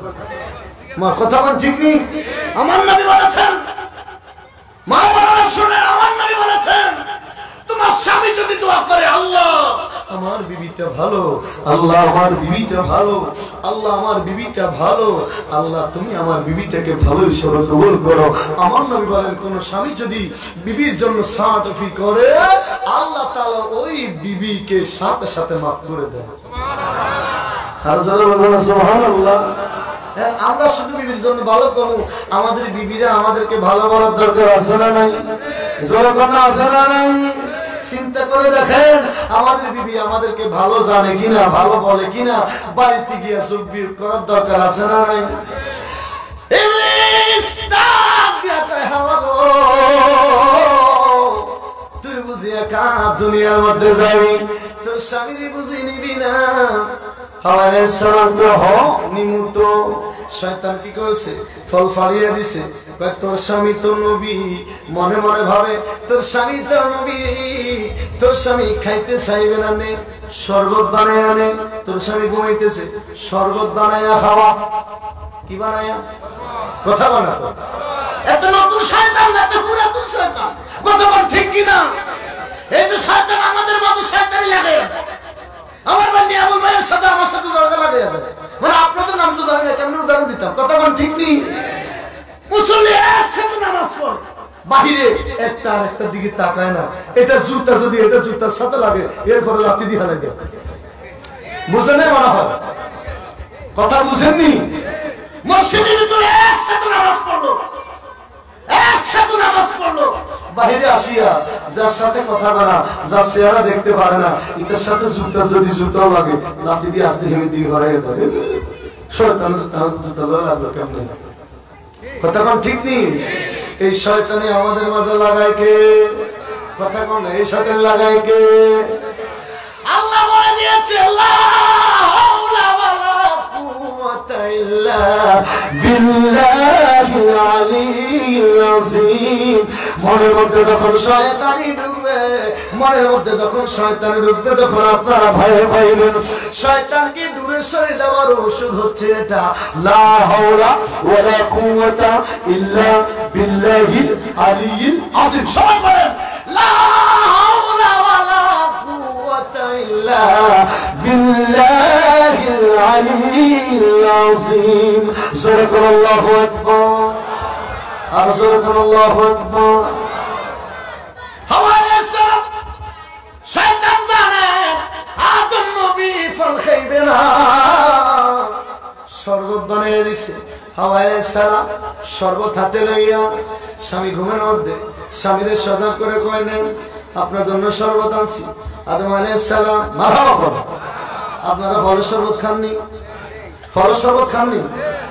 মা? কথা কোন ঠিক নেই? আমার নবী বলেছেন, মা বাবা শুনে, আমার নবী বলেছেন তোমার স্বামী যদি দোয়া করে আল্লাহ আমার বিবিটা ভালো, আল্লাহ আমার বিবিটা ভালো, আল্লাহ আমার বিবিটা ভালো, আল্লাহ তুমি আমার বিবিটাকে ভালো হিসেবে কবুল করো। আমার নবী বলেন কোন স্বামী যদি বিবির জন্য সাফি করে আল্লাহ তাআলা ওই বিবিকে সাথে সাথে মাফ করে দেন। আর যারা বলেন সুবহানাল্লাহ। আমরা শুধু বিবির জন্য ভালো করব, আমাদের বিবিরা আমাদেরকে ভালো বলার দরকার আছে না নাই? জোর কথা আছে না নাই? চিন্তা করে দেখেন আমাদের বিবি আমাদেরকে ভালো জানে কিনা, ভালো বলে কিনা, বাড়িতে গিয়ে সুবির করার দরকার আছে না নাই? ইবলিস ডাক দিয়া কয় হাওয়া গো তুই বুঝি একা দুনিয়ার মধ্যে যাবি, তোর স্বামী বুঝি নিবি না? হাওয়া আলাইহিস সালাম হ নিমুত। শয়তান কি করেছে? ফল ফাড়িয়ে দিছে। তোর স্বামী তো নবী, মনে মনে ভাবে তোর স্বামী তো নবী, তোর স্বামী খাইতে চাইবে না, নে শরবত বানায় আনে। তোর স্বামী ঘুমাইতেছে, শরবত বানায়া খাওয়া। কি বানায়া? কথা বানাতো। এত নতুন শয়তান না, এত পুরাতন শয়তান। কথা বল ঠিক কিনা? এই যে শয়তান আমাদের মাঝে শয়তানি লাগে। আমার বান্দি আবুল ভাইয়ের সাথে আমার সাথে জড়তা লাগে যাবে, মানে আপনাদের নাম তো জানি না, কেমন উদাহরণ দিতাম। কথা কোন ঠিক নেই? মুসল্লি একসাথে নামাজ পড়ে, বাহিরে একটা আর একটা দিকে তাকায় না। এটা জুতা যদি এটা জুতার সাথে লাগে এরপরে লাথি দিয়ে লাগে। বুঝেন না মনে হয়? কথা বুঝেননি? মসজিদে ভিতরে একসাথে নামাজ পড়লো, একসাথে নামাজ পড়লো, বাহিরে আসিয়া যার সাথে কথা বলা, যার চেহারা দেখতে পারে না, এটার সাথে জুতা যদি জুতাও লাগে লাথি দিয়ে আসতে হেমে দিয়ে ঘরে ধরে শয়তান জুতা লাগলো কেমন? কথা কোন ঠিক নেই? এই শয়তানি আমাদের মাঝে লাগায় কে? কথা কোন? এই শয়তান লাগায় কে? আল্লাহ বলে দিয়েছে লা হাওলা ওয়ালা বিল্লাহিল আলিয়্যিল আযীম। মনের মধ্যে যখন শয়তানি ঢুকবে, মনের মধ্যে যখন শয়তানি ঢুকবে, যখন আপনারা ভয়ে পাইবেন, শয়তানকে দূরে সরে যাওয়ার ওষুধ হচ্ছে এটা, লা হাওলা ওয়ালা কুওয়াতা ইল্লা বিল্লাহিল আলিয়্যিল আযীম। সবাই বলেন লা হাওলা ওয়ালা কুওয়াতা ইল্লা বিল্লাহিল আলিয়্যিল আযীম। সুবহানাল্লাহু আকবার, আর সুবহানাল্লাহু আকবার। শয়তান জানে আদম নবী ফল খাইবে না, শরবত বানিয়ে দিছে। হাওয়া আলাইহিস সালাম শরবত হাতে লইয়া স্বামী ঘুমের মধ্যে স্বামীদের সজাগ করে কয়, নেন আপনার জন্য শরবত আনছি। আদম আলাইহিস সালাম মারহাবা করো, আপনারা ফল শরবত খাননি? ফল শরবত খাননি?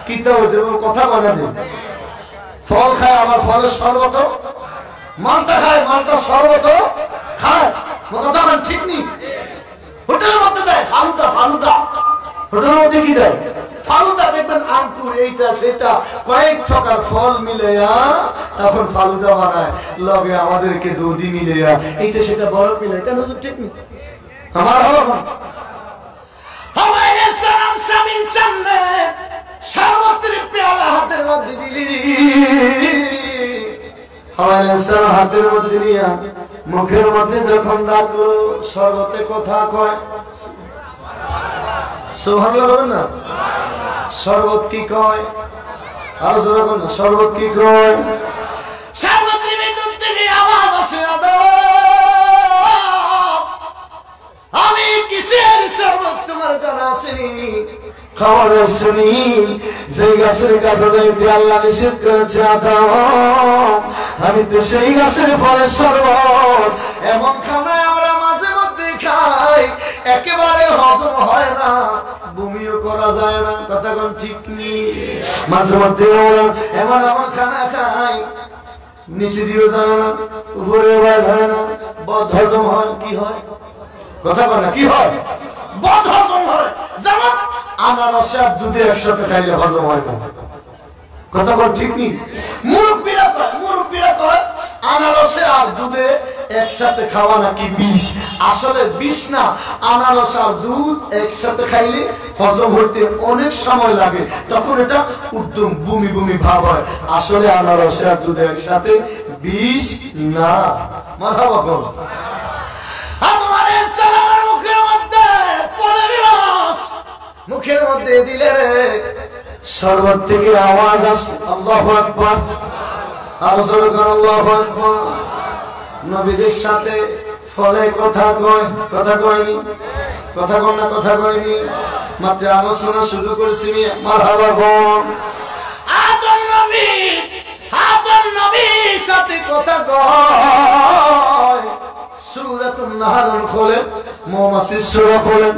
কি তো হয়েছে কথা বানাবেন? ফল খায়, আবার ফলের শরবত, মালটা খায়, মালটা শরবত খায়, কথা ঠিক নেই। হোটেলের মধ্যে দেয় ফালুদা, ফালুদা হোটেলের মধ্যে কি দেয়? ফালুদা। দেখবেন আঙ্কুর এইটা সেটা কয়েক প্রকার ফল মিলেয়া তখন ফালুদা বানায়, লগে আমাদেরকে দুধি মিলেয়া এইটা সেটা বরফ মিলে, কেন ঠিক নেই? আমার হলো স্বামীর সামনে শরবতের পেয়ালা হাতের মধ্যে দিলি, হাতের মধ্যে নিয়া মুখের মধ্যে যখন রাখলো, শরবতে কথা কয়, সুবহানাল্লাহ বলেন না? শরবত কি কয়? আর যখন শরবত কি কয়? শরবতের ভিতর থেকে আওয়াজ আসে, আমি কিসের শরবত তোমার জানা আসেনি? খবর শুনি যে গাছের কাছে যাইতে আল্লাহ নিষেধ করেছে আদম, আমি তো সেই গাছের ফলের শরবত এমন খানা আমরা মাঝে মধ্যে খাই, একেবারে হজম হয় না, বমিও করা যায় না, কথা কোন ঠিক নেই। মাঝে মধ্যে আমরা এমন এমন খানা খাই, নিচে দিয়েও যায় না, উপরে বাইর হয় না, বদ হজম হয়। কি হয়? কথা বলে কি হয়? বদ হজম হয়। যেমন আনারস আর দুধে একসাথে খাইলে হজম হয় না, কথা বল ঠিক নেই। মুরব্বীরা কয় আনারসে আর দুধে একসাথে খাওয়া নাকি বিষ। আসলে বিষ না, আনারস আর দুধ একসাথে খাইলে হজম হতে অনেক সময় লাগে, তখন এটা উদ্যম বমি বমি ভাব হয়। আসলে আনারস আর দুধ একসাথে বিষ না। মারহাবা বলো। মুখের মধ্যে দিলে রে শরবত থেকে আওয়াজ আসে, আল্লাহু আকবার, আর জোরে করে আল্লাহু আকবার। নবীদের সাথে ফলে কথা কয়, কথা কয়নি? কথা কন না, কথা কয়নি? মাত্র আলোচনা শুরু করেছি, মারহাবা বল। আদম নবীর সাথে কথা কয়। সূরাতুন নাহল খোলেন, মৌমাছির সূরা খোলেন,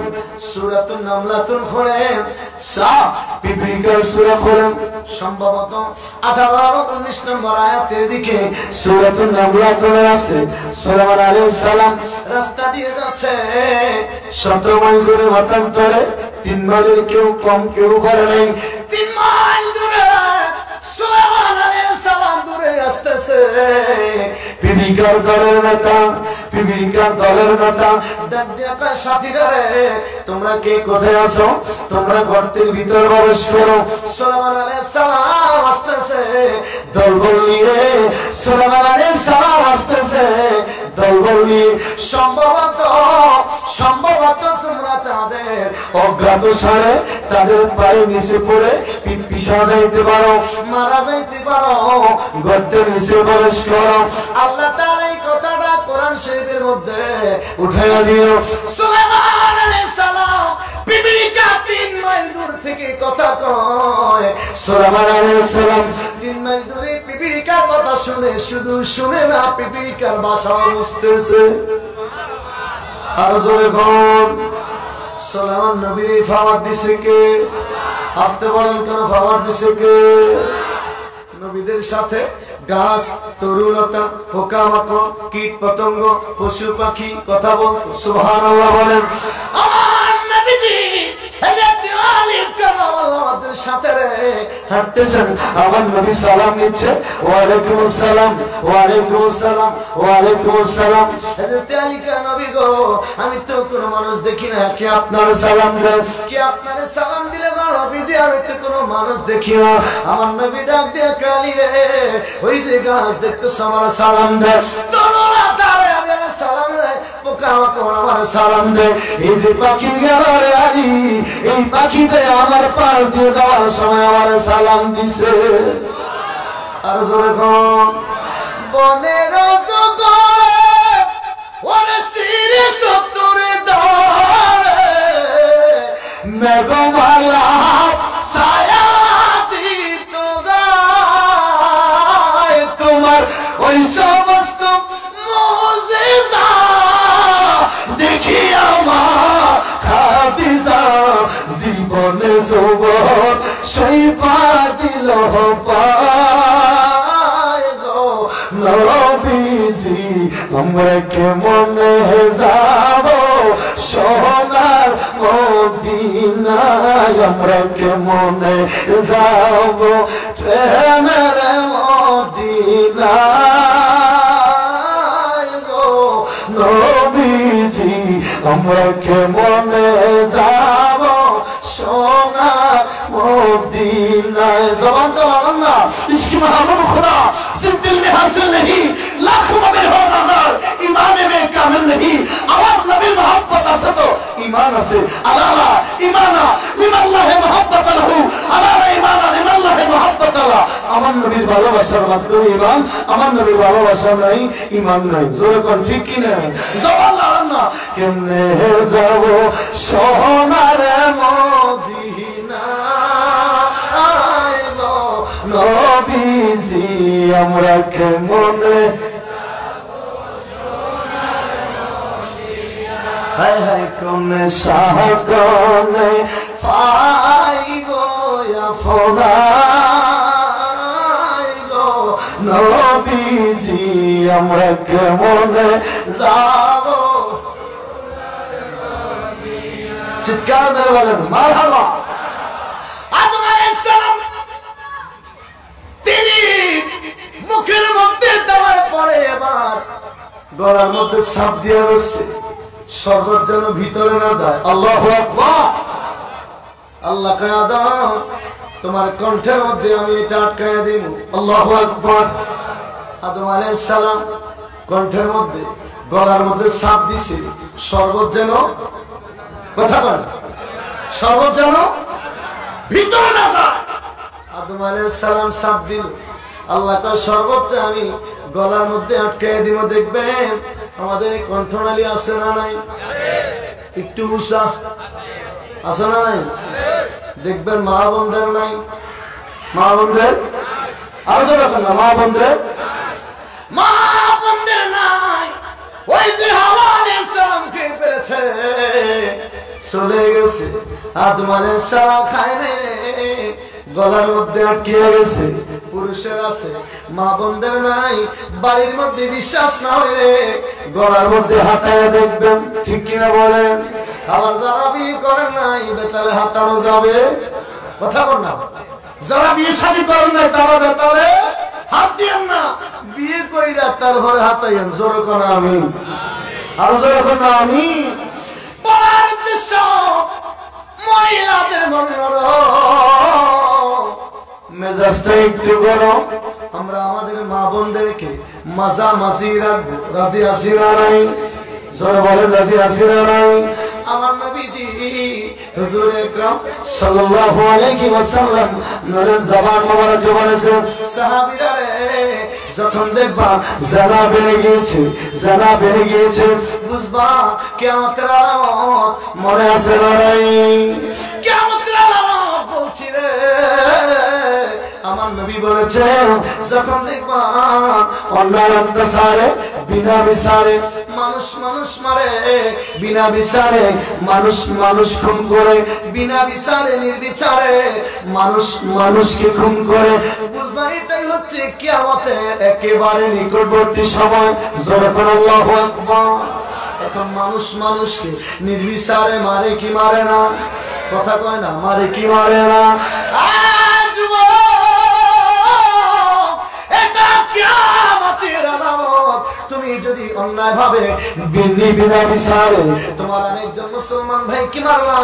সূরাতুন নামলাতুন খোলেন, সাপ পিঁপড়িকার সূরা খোলেন, সম্ভবত 18 এবং 19 নম্বর আয়াতের দিকে সূরাতুন নামলাতুন আছে। সুলাইমান আলাইহিস সালাম রাস্তা দিয়ে যাচ্ছে, 17 মাইল দূরে মতান্তরে, 3 মাইলের কেউ কম কেউ বড় নাই, 3 মাইল দূরে সুলাইমান আলাইহিস সালাম দূরে আসতেছে। পিপিলিকার দলের নেতা, পিপিলিকার দলের নেতা ডাক দিয়া কয়, সাথীরা রে তোমরা কে কোথায় আছো? তোমরা গর্তের ভিতর প্রবেশ করো। সুলাইমান আলাইহিস সালাম আসতেছে দলবল নিয়ে, সুলাইমান আলাইহিস সালাম আসতেছে দলবল নিয়ে। সম্ভবত তোমরা তাদের অজ্ঞাত সারে তাদের পায়ে নিচে পড়ে পিসা যাইতে পারো, মারা যাইতে পারো, গর্তের নিচে প্রবেশ করো। আল্লাহ তাআলা এই কথাটা কোরআন শরীফের মধ্যে উঠাইয়া দিল। সুলাইমান আলাইহিস সালাম পিপিলিকা 3 মাইল দূর থেকে কথা কয়। সুলাইমান আলাইহিস সালাম 3 মাইল দূরে পিপিলিকার কথা শুনে, শুধু শুনে না, পিপিলিকার ভাষাও বুঝতেছে। আর জোরে কোন সুলাইমান নবীর ফাওয়ার দিছে কে? আসতে বলেন কেন? ফাওয়ার দিছে কে? নবীদের সাথে গাছ, তরুলতা, পোকামাকড়, কীট পতঙ্গ, পশু পাখি কথা বলতো। সুবহানাল্লাহ বলেন। আমার নবীজি হযরত আলী কারামাল্লাহু সালামের সাথে রে হাঁটতেছেন, আমার নবী সালাম নিচ্ছে, ওয়ালাইকুম আসসালাম, ওয়ালাইকুম আসসালাম, ওয়ালাইকুম আসসালাম। হযরত আলী কয় নবী গো, আমি তো কোনো মানুষ দেখি না, কে আপনার সালাম দেয়, কে আপনার সালাম দিলে গো নবীজি, আমি তো কোনো মানুষ দেখি না। আমার নবী ডাক দিয়ে কালি রে, ওই যে গাছ দেখতেছ আমার সালাম দেয়, তরুণা তারে আমার সালাম দেয়, পোকা মাকড় আমার সালাম দেয়। এই যে পাখি গেল রে আলী, এই পাখিতে আমার পাশ দিয়ে যাওয়ার সময় আমার সালাম দিছে। আর জোরে কোন বনের জগরে ওরে শিরে সতুরে ধরে মেঘমালা ছায়া দিত গায়, তোমার ওই সমস্ত মুজিজা দেখি আমার খাদিজা জীবনে যৌবন সইপা দিল পায় গো নবীজি, আমরা কেমনে যাব সোনার মদিনায়, আমরা কেমনে যাব প্রেমের মদিনায় গো নবীজি, আমরা কেমনে যাব সোনার মদিনায়। জবান তো লাগান না, इसकी महबूब खुदा जिस दिल में हासिल नहीं, लाखों नबी हो नजर ईमान में कामिल नहीं। আমার নবীর मोहब्बत আছে তো ঈমান আছে। আলালা ঈমানা লিমাল্লাহি মুহাব্বাত লাহু, আলালা ঈমানা লিমাল্লাহি মুহাব্বাত লাহু। আমার নবীর ভালোবাসার মাধ্যমে ঈমান, আমার নবীর ভালোবাসা নাই ঈমান নাই। জোরে কোন ঠিক কি না? জবান লাগান না, কেমনে যাব সোনার মদিনা নবীজি, আমরা কেমনে হায় হায় কমে সাগনে পাইব আপনার গো নবীজি, আমরা কেমনে যাব। চিৎকার মেরে বলেন মারহাবা। আদম আলাইহিস সালাম তিনি মুখের মধ্যে দেওয়ার পরে এবার গলার মধ্যে সাপ দিয়ে রয়েছে, শরবত যেন ভিতরে না যায়। আল্লাহু আকবার। আল্লাহ কয় আদম, তোমার কণ্ঠের মধ্যে আমি এটা আটকায় দিব। আল্লাহু আকবার। আদম আলাইহিস সালাম কণ্ঠের মধ্যে গলার মধ্যে সাপ দিছে, শরবত যেন কথা বল, শরবত যেন ভিতরে না যায়। আদম আলাইহিস সালাম সাপ দিল, আল্লাহ কয় শরবতটা আমি গলার মধ্যে আটকায় দিব। দেখবেন আমাদের কণ্ঠনালী আছে না নাই, একটু উষা আছে না নাই, দেখবেন মা বোনদের নাই, মা বোনদের আলোচনা করেন না, মা বোনদের নাই। ওই যে হাওয়া আলাইহিস সালাম খেয়ে ফেলেছে, চলে গেছে, আদম আলাইহিস সালাম খায় নাই, গলার মধ্যে আটকিয়ে গেছে। পুরুষের আছে, মা বোনদের নাই। বাড়ির মধ্যে বিশ্বাস না হলে গলার মধ্যে হাতায় দেখবেন, ঠিক কিনা বলেন? আবার যারা বিয়ে করেন নাই বেতালে হাতানো যাবে, কথা বল না। যারা বিয়ে শাদী করেন নাই তারা বেতালে হাত দিয়েন না, বিয়ে কইরা তারপরে হাতাইয়েন। জোরে কোন আমিন, আর জোরে কোন আমিন। বলার উদ্দেশ্য মহিলাদের মন মেজাজটা একটু গরম, আমরা আমাদের মা বোনদেরকে মাঝামাঝি রাখবো। রাজি আছি না নাই? জোরে বলেন রাজি আছি না নাই? আমার নবীজি হুজুর আকরাম সাল্লাল্লাহু আলাইহি ওয়াসাল্লাম নূরের জবান মোবারকে বলেছেন, সাহাবীরা রে যখন দেখবা জানা বেড়ে গিয়েছে, জানা বেড়ে গিয়েছে, বুঝবা কিয়ামতের আলামত। মনে আছে না নাই? কিয়ামতের আলামত বলছি রে। আমার নবী বলেছেন, যখন দেখবা অন্যায় অত্যাচারে বিনা বিচারে মানুষ মানুষ মারে, বিনা বিচারে মানুষ মানুষ খুন করে, বিনা বিচারে নির্বিচারে মানুষ মানুষকে খুন করে, বুঝবা এটাই হচ্ছে কিয়ামতের একেবারে নিকটবর্তী সময়। যখন আল্লাহু আকবার। এখন মানুষ মানুষকে নির্বিচারে মারে কি মারে না? কথা কয় না, মারে কি মারে না? আজ এটা কিয়ামতের আলামত। তুমি যদি অন্যায় ভাবে বিনা বিচারে তোমার আরেকজন মুসলমান ভাই কি মারলা,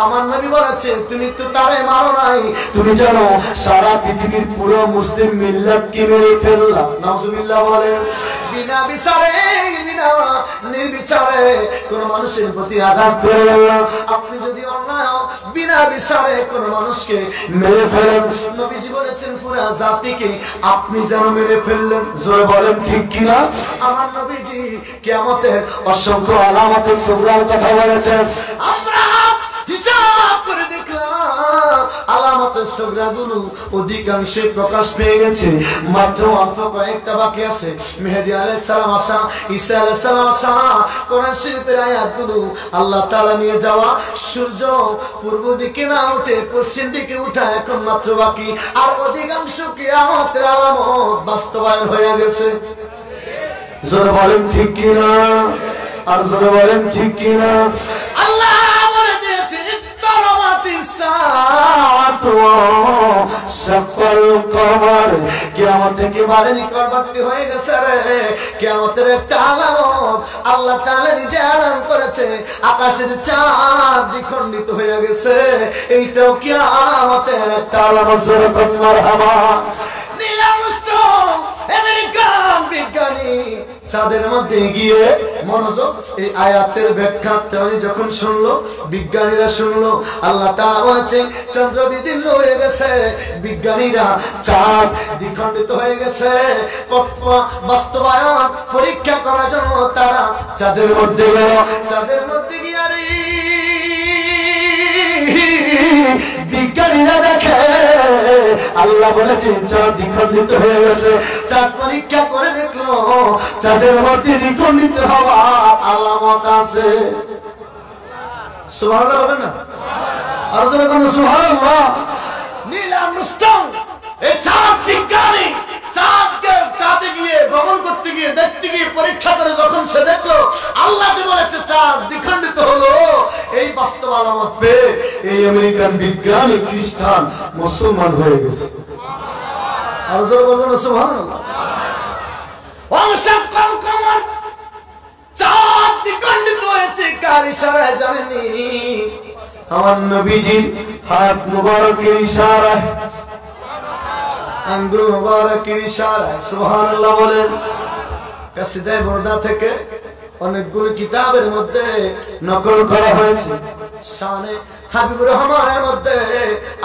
আমার নবী বলেছে তুমি তো তারে মারো নাই, তুমি জানো সারা পৃথিবীর পুরো মুসলিম মিল্লাত কি মেরে ফেললা। নাউজুবিল্লাহ বলে। বিনা বিচারে বিনা নির্বিচারে কোন মানুষের প্রতি আঘাত করে গেলাম। আপনি যদি অন্যায় বিনা বিচারে কোন মানুষকে মেরে ফেলেন, নবীজি বলেছেন পুরা জাতিকে আপনি যেন মেরে ফেললেন। জোরে বলেন ঠিক কিনা? আমার নবীজি কিয়ামতের অসংখ্য আলামতের সুবরার কথা বলেছেন। আমরা হিসাব করে দেখলাম আলামতের সুবরাগুলো অধিকাংশই প্রকাশ পেয়ে গেছে, মাত্র অল্প কয়েকটা বাকি আছে। মেহেদী আলাইহিস সালাম আসা, ঈসা আলাইহিস সালাম আসা, কোরআন শরীফের আয়াতগুলো আল্লাহ তাআলা নিয়ে যাওয়া, সূর্য পূর্ব দিকে না উঠে পশ্চিম দিকে উঠা এখন মাত্র বাকি। আর অধিকাংশ কিয়ামতের আলামত বাস্তবায়ন হয়ে গেছে। জোরে বলেন ঠিক কিনা? আর জোরে বলেন ঠিক কিনা? আল্লাহ বলে দিয়েছে সকল কমর কিয়ামত একেবারে নিকটবর্তী হয়ে গেছে রে। কিয়ামতের একটা আলামত আল্লাহ তাআলা নিজে এলান করেছে, আকাশের চাঁদ দ্বিখণ্ডিত হয়ে গেছে। এইটাও কিয়ামতের একটা আলামত। জোরে বলেন মারহাবা। নীল আর্মস্ট্রং আমেরিকান বিজ্ঞানী চাঁদের মধ্যে গিয়ে মনোযোগ এই আয়াতের ব্যাখ্যা তেমনি যখন শুনলো, বিজ্ঞানীরা শুনলো, আল্লাহ তাআলা বলেছে চন্দ্র বিদীর্ণ হয়ে গেছে, বিজ্ঞানীরা চাঁদ দ্বিখণ্ডিত হয়ে গেছে। বাস্তবায়ন পরীক্ষা করার জন্য তারা চাঁদের মধ্যে গেল। চাঁদের মধ্যে গিয়ে বিজ্ঞানীরা দেখে আল্লাহ বলেছেন চাঁদ দ্বিখণ্ডিত হয়ে গেছে। চাঁদ পরীক্ষা করে দেখলো চাঁদের মধ্যে দ্বিখণ্ডিত হওয়ার আলামত আছে। সুবহানাল্লাহ হবে না? আর জোরে বলুন সুবহানাল্লাহ। নীল আর্মস্ট্রং এই চাঁদ বিজ্ঞানী চাঁদে গিয়ে ভ্রমণ করতে গিয়ে দেখতে গিয়ে পরীক্ষা করে যখন সে দেখলো আল্লাহ যে বলেছে চাঁদ দ্বিখণ্ডিত হলো, এই বাস্তব আলামত পেয়ে এই আমেরিকান বিজ্ঞানী খ্রিস্টান মুসলমান হয়ে গেছে। আর জোরে বলবেন সুবহানাল্লাহ। চাঁদ দ্বিখণ্ডিত হয়েছে কার ইশারায় জানেননি? আমার নবীজির হাত মুবারকের ইশারায়, আঙ্গুল মুবারকের ইশারায়। সুবহানাল্লাহ বলেন। কাসিদায়ে বুরদা থেকে অনেকগুলো কিতাবের মধ্যে নকল করা হয়েছে। শানে হাবিবুর রহমানের মধ্যে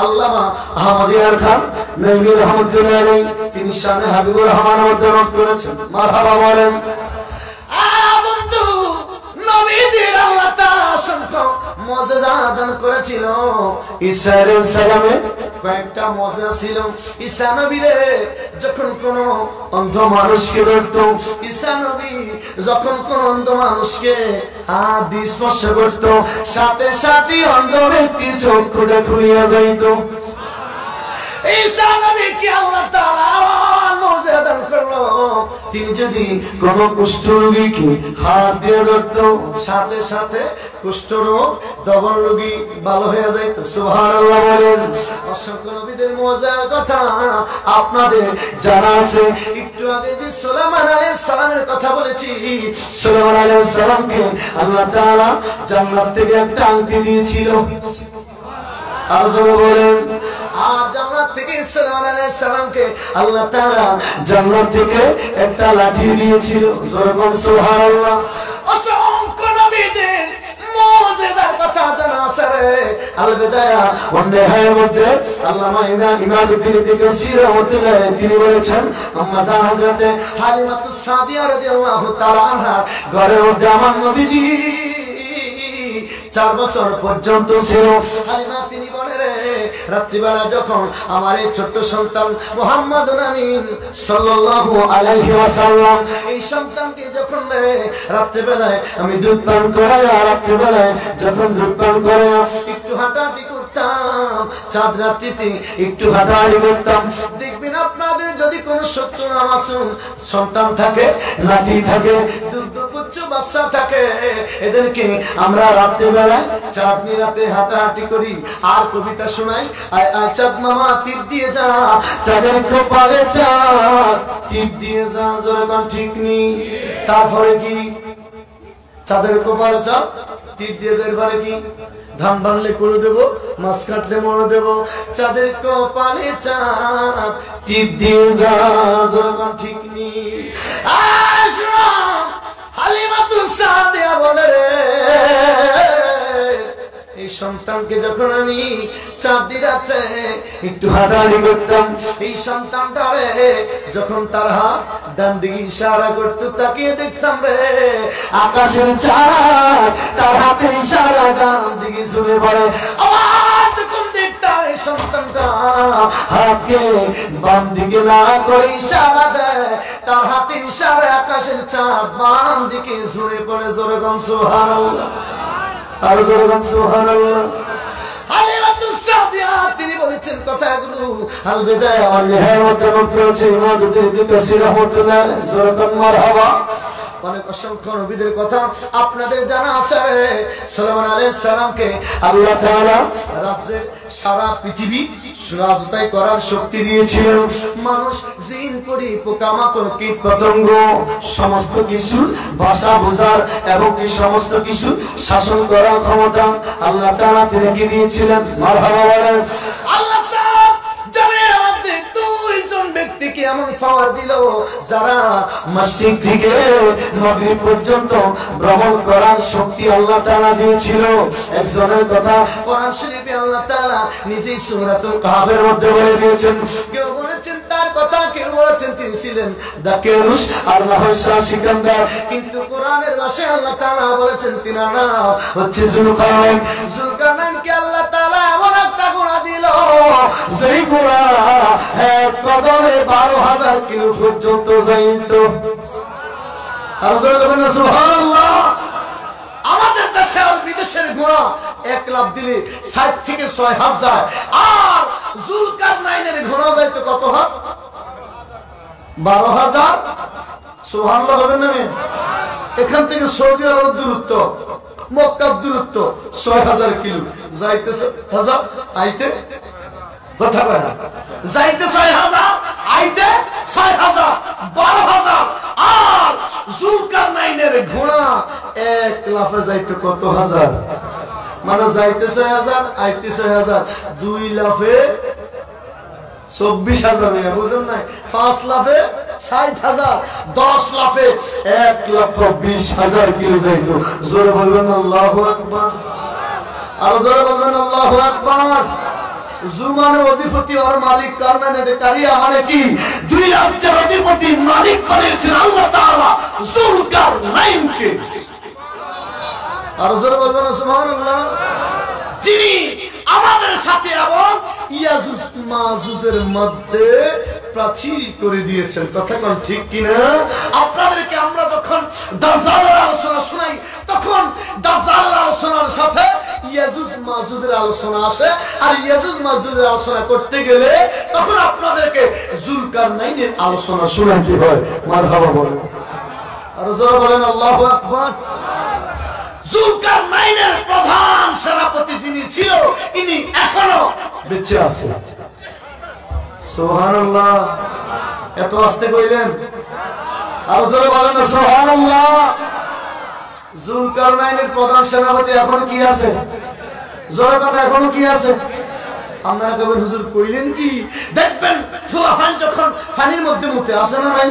আল্লামা আহমদ ইয়ার খান নবী রহমাতুল্লাহ আলাইহি তিনি শানে হাবিবুর রহমানের মধ্যে নোট করেছেন। মারহাবা বলেন। বন্ধু নবীদের আল্লাহ তাআলা অসংখ্য মুজিজা দান করেছিল। ঈসা আলাইহিস সালামের কয়েকটা মুজিজা ছিল। ঈসা নবীরে যখন কোন অন্ধ মানুষকে ধরতো, ঈসা নবী যখন কোন অন্ধ মানুষকে হাত দিয়ে স্পর্শ করত, সাথে সাথে অন্ধ ব্যক্তির চক্ষুটা খুলিয়া যাইত। ঈসা নবীকে আল্লাহ তাআলা মুজিজা দান করলো। তিনি যদি কোন কুষ্ঠরোগীকে হাত দিয়ে ধরত, সাথে সাথে কুষ্ঠরোগ দবল রোগী ভালো হয়ে যায়। সুবহানাল্লাহ বলেন। অসংখ্য নবীদের মুজিজার কথা আপনাদের জানা আছে। একটু আগে যে সুলাইমান আলাইহিস সালামের কথা বলেছি, সুলাইমান আলাইহিস সালামকে আল্লাহ তাআলা জান্নাত থেকে একটা আংটি দিয়েছিল। আর জোরে বলেন। আর জান্নাত থেকে সুলাইমান আলাইহিস সালামকে আল্লাহ তাআলা জান্নাত থেকে একটা লাঠি দিয়েছিল। জোরে বলুন সুবহানাল্লাহ। অসংখ্য নবীদের মুজিজার কথা জানা আছে রে। আল বিদায়া ওয়ান নিহায়ার মধ্যে আল্লামা ইমাদউদ্দিন ইবনে কাসির রাহমাতুল্লাহ তিনি বলেছেন, আম্মা জান হযরতে হালিমাতুস সাদিয়া রাদিয়াল্লাহু তাআলা আনহা ঘরের মধ্যে আমার নবীজি 4 বছর পর্যন্ত ছিল। হালিমা তিনি বলে রে, রাত্রিবেলা যখন আমার এই ছোট্ট সন্তান মুহাম্মদুর আমিন সাল্লাল্লাহু আলাইহি ওয়াসাল্লাম এই সন্তানকে যখন রাত্রিবেলায় আমি দুধ পান করাই, রাত্রিবেলায় যখন দুধ পান করাই একটু হাঁটাহাঁটি করতে করতাম, চাঁদ রাত্রিতে একটু হাঁটাহাঁটি করতাম। দেখবেন আপনাদের যদি কোনো শত্রু নামাসুম সন্তান থাকে, নাতি থাকে, দুগ্ধপুত্র বাচ্চা থাকে, এদেরকে আমরা রাত্রিবেলায় চাঁদনি রাতে হাঁটাহাঁটি করি আর কবিতা শোনাই। আয় আয় চাঁদ মামা টিপ দিয়ে যা, চাঁদের কপালে চাঁদ টিপ দিয়ে যা, যেরকম ঠিক নেই। তারপরে কি চাঁদের কপালে চাঁদ টিপ দিয়ে যায়, এরপরে কি ধান বানলে করে দেবো, মাছ কাটলে মরে দেবো। চাঁদের কপালে চাঁদ টিপ দিয়ে যা, যেরকম ঠিক নেই। হালিমাতু সাদিয়া বলে রে, এই সন্তানকে যখন আমি চাঁদি রাতে একটু হাঁটাহাঁটি করতাম, এই সন্তানটারে যখন তার হাত ডান দিকে ইশারা করতো, তাকিয়ে দেখতাম রে আকাশের চাঁদ তার হাতে ইশারা ডান দিকে ঝুলে পড়ে। আবার তখন দেখতাম এই সন্তানটা হাতকে বাম দিকে না করে ইশারা দেয়, তার হাতের ইশারায় আকাশের চাঁদ বাম দিকে ঝুলে পড়ে। জোরে কোন সুবহানাল্লাহ, আর জোরে কোন সুবহানাল্লাহ। হালিমাতু সাদিয়া তিনি বলেছেন কথাগুলো আল বিদায়া ওয়ান নিহায়া মধ্যে রয়েছে ইমাম ইবনে কাসির রাহমাতুল্লাহ। জোরে কোন মারহাবা। অনেক অসংখ্য নবীদের কথা আপনাদের জানা আছে। সুলাইমান আলাইহিস সালামকে আল্লাহ তাআলা রাজ্যের সারা পৃথিবী রাজত্ব করার শক্তি দিয়েছিলেন। মানুষ, জিন, পরি, পোকামাকড়, কীট পতঙ্গ সমস্ত কিছু ভাষা বোঝার এবং এই সমস্ত কিছু শাসন করার ক্ষমতা আল্লাহ তাআলা তিনি দিয়েছিলেন। মারহাবা বলেন। আল্লাহ তাআলা জামিনের মধ্যে দুইজন ব্যক্তিকে এমন পাওয়ার দিল, যারা মসজিদ থেকে মাগরিব পর্যন্ত ভ্রমণ করার শক্তি আল্লাহ তাআলা দিয়েছিল। একজনের কথা কোরআন শরীফে আল্লাহ তাআলা নিজেই সূরাতুল কাহফের মধ্যে বলে দিয়েছেন। কেউ বলেছেন তার কথা, কেউ বলেছেন তিনি ছিলেন দাকিয়ানুস আল্লাহর শাহ সিকান্দার, কিন্তু কোরআনের ভাষায় আল্লাহ তাআলা বলেছেন তিনি না হচ্ছে জুলকারনাইন। জুলকারনাইনকে আল্লাহ তাআলা এমন একটা গুনাহ দিল, যেই গুনাহ এক কদমে 12,000 কিলো পর্যন্ত যাইত। আর জোরে বলেন না সুবহানাল্লাহ। আমাদের দেশে আর বিদেশের গুনাহ এক লাফ দিলে 60 থেকে 6 যায়, আর জুলকারনাইনের গুনাহ যাইতো কত হাত? 12,000। সুবহানাল্লাহ বলেন না। এখান থেকে সৌদি আরবের দূরত্ব, মক্কার দূরত্ব 6,000 কিলো, যাইতে 1000, আইতে কথা বলে না, যাইতে 6,000, আইতে 6,000, 12,000। আর জুলকারনাইনের ঘোড়া এক লাফে যাইতে কত হাজার? মানে যাইতে 6,000, আইতে 6,000, 2 লাফে 24,000। বুঝেন নাই? 5 লাফে 60,000, 10 লাফে 1,20,000 কিলো যাইতো। জোরে বলবেন আল্লাহু আকবার। আর জোরে বলবেন আল্লাহু আকবার। জুমানের অধিপতি আর মালিক কারনাইনে কারিয়া মানে কি? 2 রাজ্যের অধিপতি মালিক করেছেন আল্লাহ তাআলা জুলকারনাইনকে। আর জোরে বলবেন সুবহানাল্লাহ। যিনি আমাদের সাথে এবং ইয়াজুজ মাজুজের মধ্যে প্রাচীর করে দিয়েছেন। কথা কোন ঠিক কিনা? আপনাদেরকে আমরা যখন দাজ্জালের আলোচনা শোনাই, তখন দাজ্জালের আলোচনার সাথে ইয়াজুজ মাজুজের আলোচনা আসে, আর ইয়াজুজ মাজুজের আলোচনা করতে গেলে তখন আপনাদেরকে জুলকারনাইনের আলোচনা শোনাতে হয়। মারহাবা বলেন। আর জোরে বলেন আল্লাহু আকবার। জুলকারনাইনের প্রধান সেনাপতি যিনি ছিল, ইনি এখনো বেঁচে আছেন। সুবহানাল্লাহ। এত আস্তে কইলেন? আর জোরে বলেন না সুবহানাল্লাহ। জুলকারনাইনের প্রধান সেনাপতি এখন কি আছে? জোরে কথা, এখনো কি আছে? আপনারা কবেন হুজুর কইলেন কি? দেখবেন ফুলাফান যখন পানির মধ্যে মুতে আসে না নাই?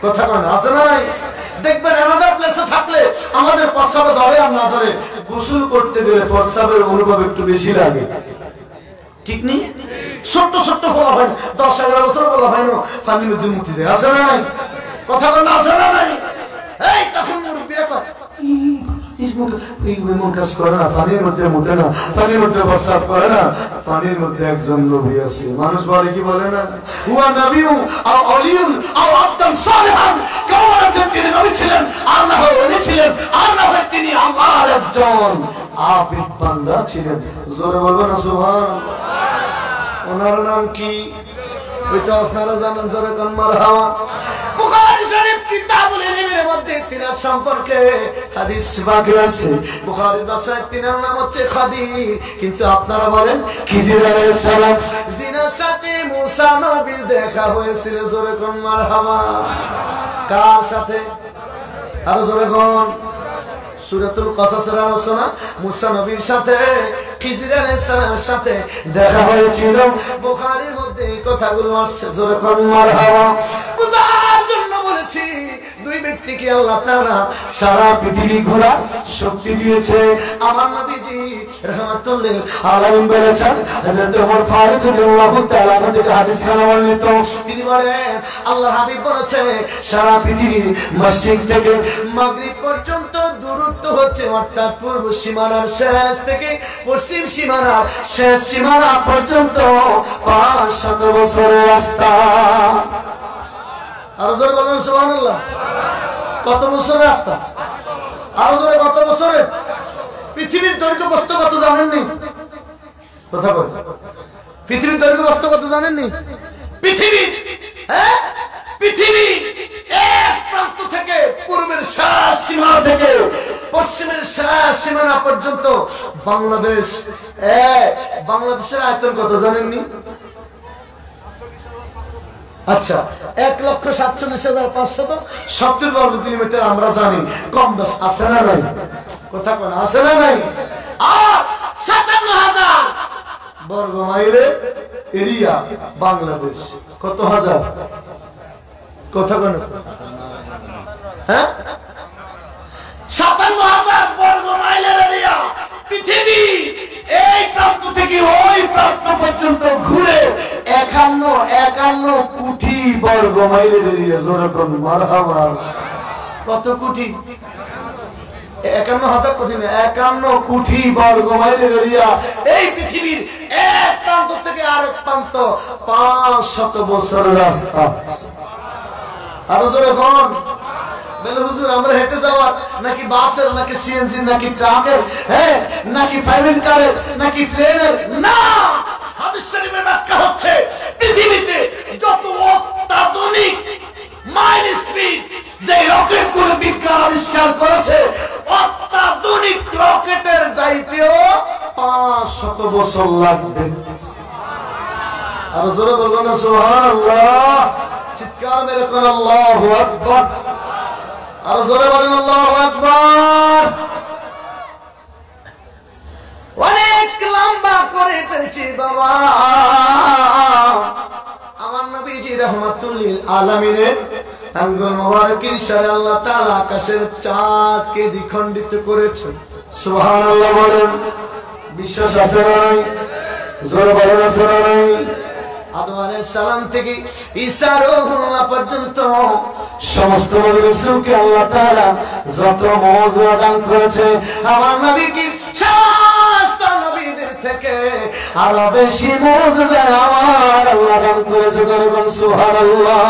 কথা কন আসে না নাই? দেখবেন আমাদের প্লেসে থাকলে আমাদের প্রস্রাবে ধরে আর না ধরে, গোসল করতে গেলে প্রস্রাবের অনুভব একটু বেশি লাগে, ঠিক নেই? ছোট্ট ছোট্ট ফুলাফান 10-11 বছর ফুলাফান পানির মধ্যে মুতে দেয়, আসে না নাই? কথা কন আসে না নাই? এই তখন মুরব্বিরা কয় মন কাজ করে না, পানির মধ্যে মুতে না, পানির মধ্যে প্রস্রাব করে না। পানির মধ্যে একজন নবী আছে। মানুষ বলে কি বলে না? হুয়া নবিয়্যুন আও আলিয়ুন আও আবদান সালিহান। কেউ বলেছেন তিনি নবী ছিলেন, আর না হয় ওলি ছিলেন, আর না হয় তিনি আমার একজন আবিদ বান্দা ছিলেন। জোরে বলবেন না সুবহানাল্লাহ। ওনার নাম কি? ওইটা আপনারা জানেন, জোরে কোন মারহাবা। বুখারী শরীফ কিতাবুল ইলমের মধ্যে তিনার সম্পর্কে হাদিস বাকি আছে। বুখারী 10 তিনার নাম হচ্ছে খাদির। কিন্তু আপনারা বলেন খিজির আলাইহিস সালাম জিনার সাথে মুসা নবীর দেখা হয়েছিল। জোরে কোন মারহাবা। কার সাথে? আর জোরে কোন? সূরাতুল কাসাসের আলোচনা মুসা নবীর সাথে খিজির আলাইহিস সালামের সাথে দেখা হয়েছিল। বুখারীর মধ্যে এই কথাগুলো আছে। জোরে কোন মারহাবা। বুঝার জন্য বলেছি, দুই ব্যক্তিকে আল্লাহ তাআলা সারা পৃথিবী ঘোরার শক্তি দিয়েছে। আমার নবীজি রাহমাতুল লিল আলামিন বলেছেন, হযরত ওমর ফারুক রাদিয়াল্লাহু তাআলা থেকে হাদিস বর্ণিত, তিনি বলেন আল্লাহর হাবিব বলেছে সারা পৃথিবী মশরিক থেকে মাগরিব পর্যন্ত দূরত্ব হচ্ছে, অর্থাৎ পূর্ব সীমানার শেষ থেকে পশ্চিম সীমানার শেষ সীমানা পর্যন্ত 500 বছরের রাস্তা। আরো জোরে বলুন সুবহানাল্লাহ। কত বছরের রাস্তা? আরো জোরে, কত বছরের? পৃথিবীর দৈর্ঘ্য প্রস্থ কত জানেননি? কথা বল। পৃথিবীর দৈর্ঘ্য প্রস্থ কত জানেননি? পৃথিবী এক প্রান্ত থেকে পূর্বের শেষ সীমানা থেকে পশ্চিমের শেষ সীমানা পর্যন্ত বাংলাদেশের আয়তন কত জানেননি? আচ্ছা, 1,47,570 বর্গ কিলোমিটার আমরা জানি। কম বেশ আছে না নাই? কথা কোন আছে না নাই? আর 57,000 বর্গ মাইলের এরিয়া বাংলাদেশ। কত হাজার? কথা কোন? হ্যাঁ, 57,000 বর্গ মাইলের এরিয়া পৃথিবী এই প্রান্ত থেকে ওই প্রান্ত পর্যন্ত ঘুরে 51 কোটি বর্গ মাইলের এরিয়া। জোরে কোন মারহাবা। কত কোটি? 51,000 কোটি না, 51 কোটি বর্গ মাইলের এরিয়া। এই পৃথিবীর এক প্রান্ত থেকে আরেক প্রান্ত 500 বছরের রাস্তা। আরো জোরে কোন? বলে হুজুর আমরা হেঁটে যাওয়ার, নাকি বাসের, নাকি সিএনজি, নাকি ট্রাকের, হ্যাঁ, নাকি প্রাইভেট কারের, নাকি প্লেনের? না, হাদিস শরীফের ব্যাখ্যা হচ্ছে পৃথিবীতে যত অত্যাধুনিক মাইল স্পিড যে রকেট গুলো বিজ্ঞান আবিষ্কার করেছে, অত্যাধুনিক রকেটের যাইতেও 500 বছর লাগবে। আর জোরে বলবো না সুবহানাল্লাহ। চিৎকার মেরে কোন আল্লাহু আকবার। আর জোরে বলেন আল্লাহু আকবার। অনেক লম্বা করে ফেলছি বাবা। আমার নবীজি রাহমাতুল লিল আলামিনের আঙ্গুল মোবারকের ইশারায় আল্লাহ তাআলা আকাশের চাঁদকে দ্বিখণ্ডিত করেছেন। সুবহানাল্লাহ বলেন। বিশ্বাস আছে না নাই? জোরে বলেন আছে না নাই? আদম আলাইহিস সালাম থেকে ঈসা রূহুল্লাহ পর্যন্ত সমস্ত রাসূলকে আল্লাহ তাআলা যত মুজিজা দান করেছে, আমার নবীকে সমস্ত নবীদের থেকে আরো বেশি মুজিজা আমার আল্লাহ দান করেছে। জোরে সুবহানাল্লাহ।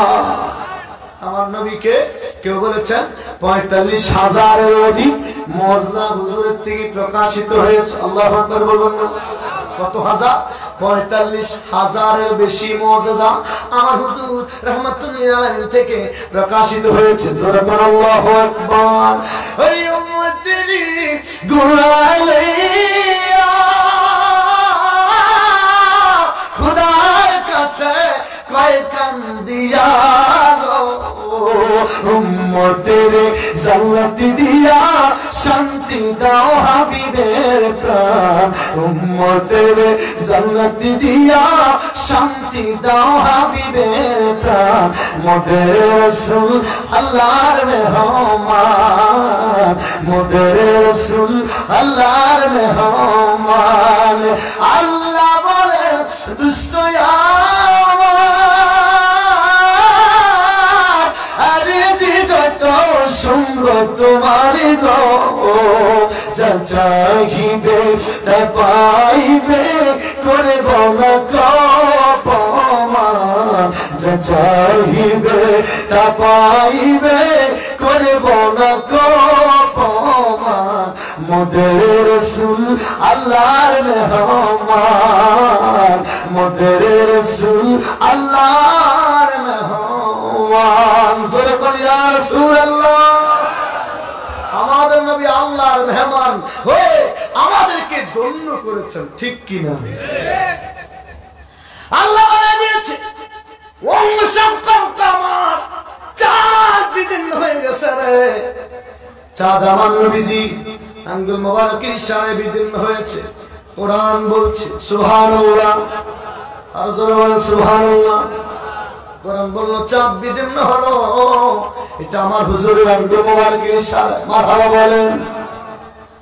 আমার নবীকে কেউ বলেছেন 45,000-এর অধিক মুজিজা হুজুরের থেকে প্রকাশিত হয়েছে। আল্লাহু আকবার বলবেন না? কত হাজার? 45,000-এর বেশি মুজিজা আমার হুজুর রাহমাতুল লিল আলামিন থেকে প্রকাশিত হয়েছে। জোরে বলেন আল্লাহু আকবার। ওই উম্মতেরি গুনাহলিয়া খোদার কাছে কয় কান্দিয়া গো, উম্মতের জান্নাতি দিয়া শান্তি দাও হাবিবের প্রাণ, উম্মতের জান্নাতি দিয়া শান্তি দাও হাবিবের প্রাণ। মোদের রাসূল আল্লাহর মেহমান, মোদের রাসূল আল্লাহর মেহমান। আল্লাহ বলে দুষ্ট সঙ্গ তোমার গো, যা চাহিবে তা পাইবে, করব না অপমান। যা চাহিবে তা পাইবে, করব না অপমান। মোদের রাসূল আল্লাহর মেহমান, মোদের রাসূল আল্লাহর মেহমান। জোরে বলি ইয়া রাসূলুল্লাহ। আমাদের নবী আল্লাহর মেহমান হয়ে আমাদেরকে ধন্য করেছেন, ঠিক কি না? আল্লাহ বলে দিয়েছে আমার চাঁদ বিদীর্ণ হয়ে গেছে রে। চাঁদ আমার নবীজি আঙ্গুল মোবারকের ইশারায় বিদীর্ণ হয়েছে। কোরআন বলছে সুবহানাল্লাহ, আর জোরে বলেন সুবহানাল্লাহ। কোরআন বলল চাঁদ বিদীর্ণ হলো, এটা আমার হুজুরের আঙ্গুল মোবারকের ইশারা। মারহাবা বলেন।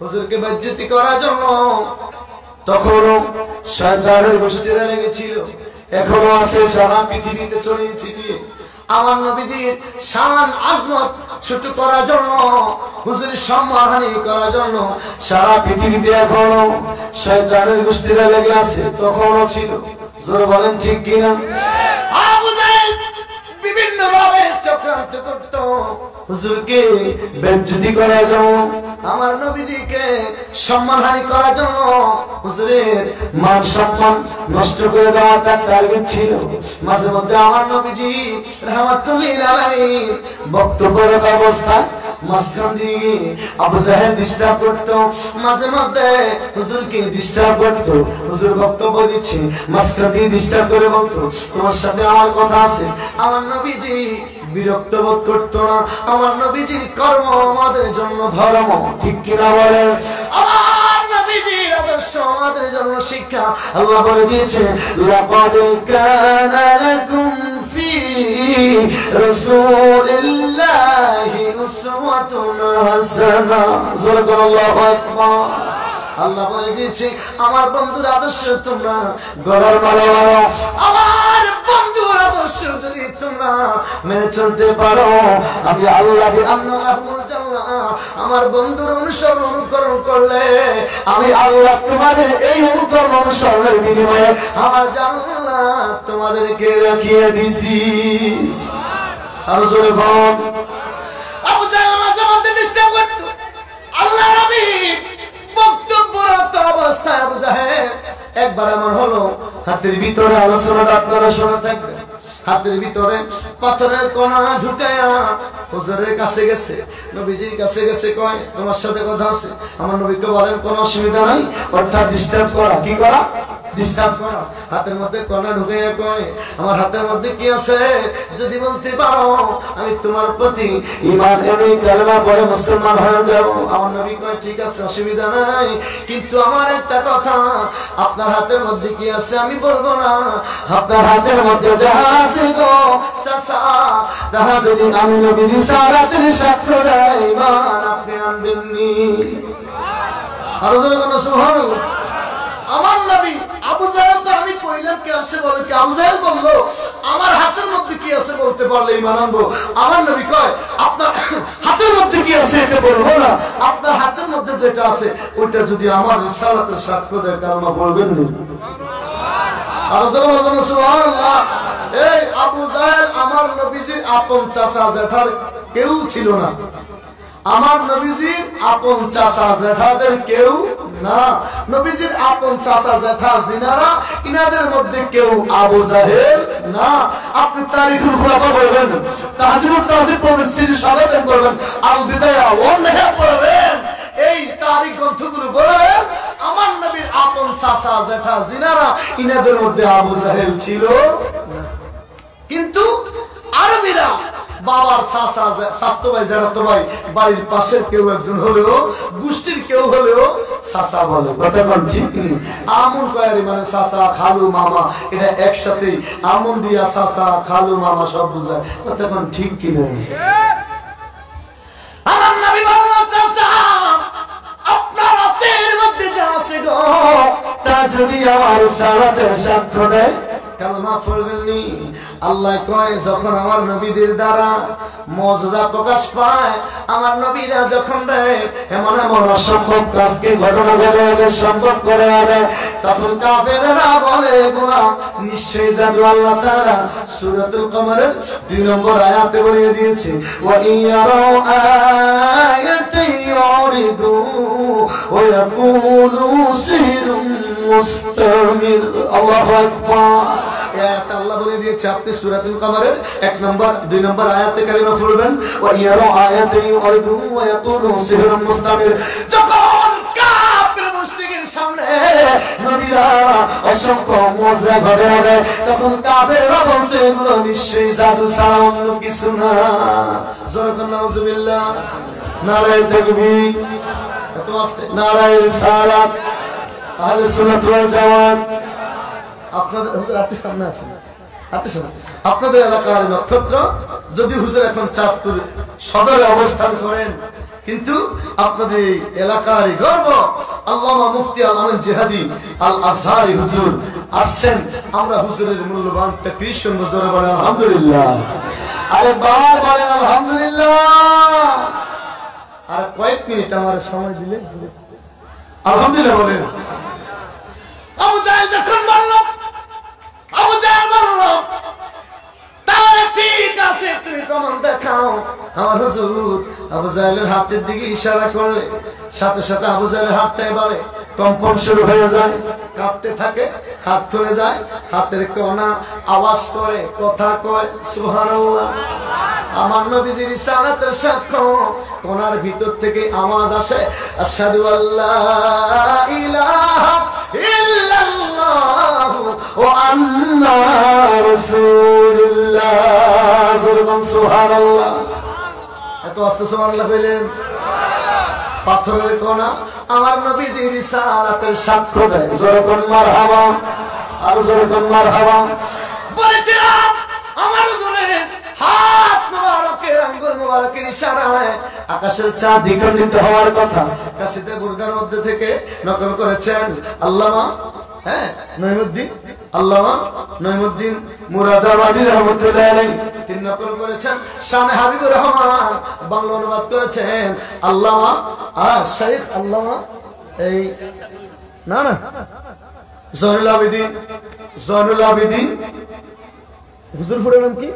হুজুরকে বেইজ্জতি করার জন্য তখনও শয়তানের গোষ্ঠীরা লেগেছিল, এখনো আছে, সারা পৃথিবীতে ছড়িয়ে ছিটিয়ে। আমার নবীজির শান আজমত ছোট করার জন্য, হুজুরের সম্মানহানি করার জন্য সারা পৃথিবীতে এখনো শয়তানের গোষ্ঠীরা লেগে আছে, তখনও ছিল। জোরে বলেন ঠিক কিনা? আবু জাহেল বিভিন্ন ভাবে চক্রান্ত করত হুজুরকে বেইজ্জতি করার জন্য, আমার নবীজিকে সম্মানহানি করার জন্য, হুজুরের মান সম্মান নষ্ট করে দেওয়ার তার টার্গেট ছিল। মাঝে মধ্যে আমার নবীজি রাহমাতুল লিল আলামিন বক্তব্যের ব্যবস্থা মাঝখান দিয়ে আবু জাহেল ডিস্টার্ব করতো, মাঝে মধ্যে হুজুরকে ডিস্টার্ব করতো। হুজুর বক্তব্য দিচ্ছে, মাঝখান দিয়ে ডিস্টার্ব করে বলতো তোমার সাথে আমার কথা আছে। আমার নবীজি বিরক্ত বোধ করতো না। আমার নবীজির কর্ম আমাদের জন্য ধর্ম, ঠিক কিনা বলেন? আমার নবীজির আদর্শ আমাদের জন্য শিক্ষা। আল্লাহ বলে দিয়েছে লাকাদ কানা লাকুম ফি রাসূলিল্লাহি উসওয়াতুন হাসানাহ। আল্লাহু আকবার। আল্লাহ বলে দিয়েছে আমার বন্ধুর আদর্শ তোমরা গড়ার মালা মারো। আমার বন্ধুর আদর্শ যদি তোমরা মেনে চলতে পারো, আমি আল্লাহ আমার বন্ধুর অনুকরণ করলে আমি আল্লাহ তোমাদের এই অনুকরণ অনুসরণের বিনিময়ে আমার জান্নাত তোমাদেরকে রাখিয়ে দিছি। আর জোরে বল। আবু জাহেল মাঝে মধ্যে ডিস্টার্ব করতো আল্লাহ নবী বক্তব্যরত অবস্থায়। আবু জাহেল একবার এমন হলো, হাতের ভিতরে আলোচনাটা আপনারা শুনে থাকবেন, হাতের ভিতরে পাথরের কণা ঢুকায়া হুজুরের কাছে গেছে, নবীজির কাছে গেছে, কয় তোমার সাথে কথা আছে। আমার নবীকে বলেন কোনো অসুবিধা নাই, অর্থাৎ ডিস্টার্ব করা। কি করা? ডিস্টার্ব করা। হাতের মধ্যে কণা ঢুকাইয়া কয় আমার হাতের মধ্যে কি আছে যদি বলতে পারো আমি তোমার প্রতি ঈমান এনে কালেমা পড়ে মুসলমান হয়ে যাব। আমার নবী কয় ঠিক আছে, অসুবিধা নাই, কিন্তু আমার একটা কথা, আপনার হাতের মধ্যে কি আছে আমি বলবো না। আপনার হাতের মধ্যে যাহা আছে গো চাচা, তাহা যদি আমি নবী রিসালাতের সাক্ষ্য দেয় ঈমান আপনি আনবেননি। আর জোরে বলো সুবহানাল্লাহ। আমার নবী আবু জাহেল তো আমি কইলাম কে আসে বলে কি, আবু জাহেল বললো আমার হাতের মধ্যে কি আছে বলতে পারলে ঈমান আনবো। আমার নবী কয় আপনার হাতের মধ্যে কি আছে এটা বলবো না, আপনার হাতের মধ্যে যেটা আছে ওইটা যদি আমার রিসালাতের সাক্ষ্য দেয় কালমা পড়বেন না। আর জোরে বলো সুবহানাল্লাহ। এই আবু জাহেল আমার নবীজির আপন চাচা জেঠার কেউ ছিল না, আমার নবীজির আপন চাচা জেঠাদের কেউ না। নবীজির আপন চাচা জেঠা জিনারা, ইনাদের মধ্যে কেউ আবু জাহেল না। আপনি তারিখুল খুলাফা পড়বেন, তাহজিবুত তাহজিব পড়বেন, সিরিজ সালাতেন পড়বেন, আল বিদায়া ওয়ান নেহা পড়বেন, এই তারিখ গ্রন্থগুলো পড়বেন। আমার নবীর আপন চাচা জেঠা জিনারা, ইনাদের মধ্যে আবু জাহেল ছিল না। কিন্তু আরবিরা বাবার চাচা স্বাস্থ্য ভাই জেঠাতো ভাই বাড়ির পাশের কেউ একজন হলেও, গোষ্ঠীর কেউ হলেও চাচা বলে। কথা বল ঠিক? আমন কয়ারি মানে চাচা খালু মামা, এটা একসাথেই আমন দিয়া চাচা খালু মামা সব বুঝায়। কথা কোন ঠিক কিনা? আমার নবী বলল চাচা আপনার হাতের মধ্যে যা আছে গো তা যদি আমার সালাতের সাক্ষ্য দেয় কালমা পড়বেননি। আল্লাহ কয় যখন আমার নবীদের দ্বারা মুজিজা প্রকাশ পায়, আমার নবীরা যখন এমন এমন অসম্ভব কাজকে ঘটনা ঘটে সম্ভব করে আনে, তখন কাফেররা বলে গোলাম নিশ্চয়ই জাদু। আল্লাহ তাআলা সূরাতুল কমরের 2 নম্বর আয়াতে বলে দিয়েছে, ওয়া ইয়ারা আয়াতান ইউরিদু ওয়া ইয়াকুলু সিহরুম মুস্তামির। আল্লাহু আকবার। আল্লাহ বলে দিয়েছে আপনি সূরাতুল কমরের 1 নম্বর 2 নম্বর আয়াতে কারিমা পড়বেন, ওয়া ইয়ারা আয়াতান ইউরিদু ওয়া ইয়াকুলু সিহরুম মুস্তামির। যখন কাফের মুশরিকের সামনে নবীরা অসংখ্য মুজিজা ঘটে, তখন কাফেররা বলতে এগুলো নিশ্চয়ই জাদু ছাড়া অন্য কিছু না। জোরে বলুন নাউজুবিল্লাহ। নারায়ে তাকবীর, এত আস্তে। নারায়ে রিসালাত। আহলে সুন্নাত ওয়াল জামাত। আপনাদের হুজুর আপনি সামনে আসেন, আপনি সামনে। আপনাদের এলাকার নক্ষত্র যদি হুজুর এখন চাঁদপুর সদরে অবস্থান করেন, কিন্তু আপনাদের এলাকার গর্ব আল্লামা মুফতি আল আমিন জিহাদি আল আজহারি হুজুর আসছেন। আমরা হুজুরের মূল্যবান তাকরীর শুনবো। জোরে বলেন আলহামদুলিল্লাহ। আরে বার বলেন আলহামদুলিল্লাহ। আর কয়েক মিনিট আমার সময় দিলে আলহামদুলিল্লাহ বলেন। আবু জাহেল যখন বলল, আবু জাহেল বলল তাহলে ঠিক আছে তুমি প্রমাণ দেখাও। আমার হুজুর আবু জাহেলের হাতের দিকে ইশারা করলে সাথে সাথে আবু জাহেলের হাতটা এভাবে কম্পন শুরু হয়ে যায়, কাঁপতে থাকে, হাত খুলে যায়, হাতের কোনা আওয়াজ করে, কথা কয়। সুবহানাল্লাহ। আমার নবীজির রিসালাতের সাক্ষ্য, কোনার ভিতর থেকে আওয়াজ আসে, আশহাদু আল্লা ইলাহা ইল্লাল্লাহ ওয়া আন্না রাসূলুল্লাহ। সুবহানাল্লাহ। এত আস্তে সুবহানাল্লাহ বলেন। পাথরের কোনা আমার নবীজির রিসালাতের সাক্ষ্য দেয়। জোরে বলুন মারহাবা। আর জোরে বলুন মারহাবা। বলেছিলাম আমার হুজুরের হাত মোবারকের আঙ্গুল মোবারকের ইশারায় আকাশের চাঁদ দ্বিখণ্ডিত হওয়ার কথা কাসিদে বুরদার মধ্যে থেকে নকল করেছেন আল্লামা নঈমুদ্দিন, আল্লামা নঈমুদ্দিন মুরাদাবাদী রাহমাতুল্লাহ আলাইহি। তিনি নকল করেছেন শানে হাবিবুর রহমান, বাংলা অনুবাদ করেছেন আল্লামা শাইখ আল্লামা এই না জয়নুল আবেদিন। জয়নুল আবেদিন হুজুর পুরো নাম কি?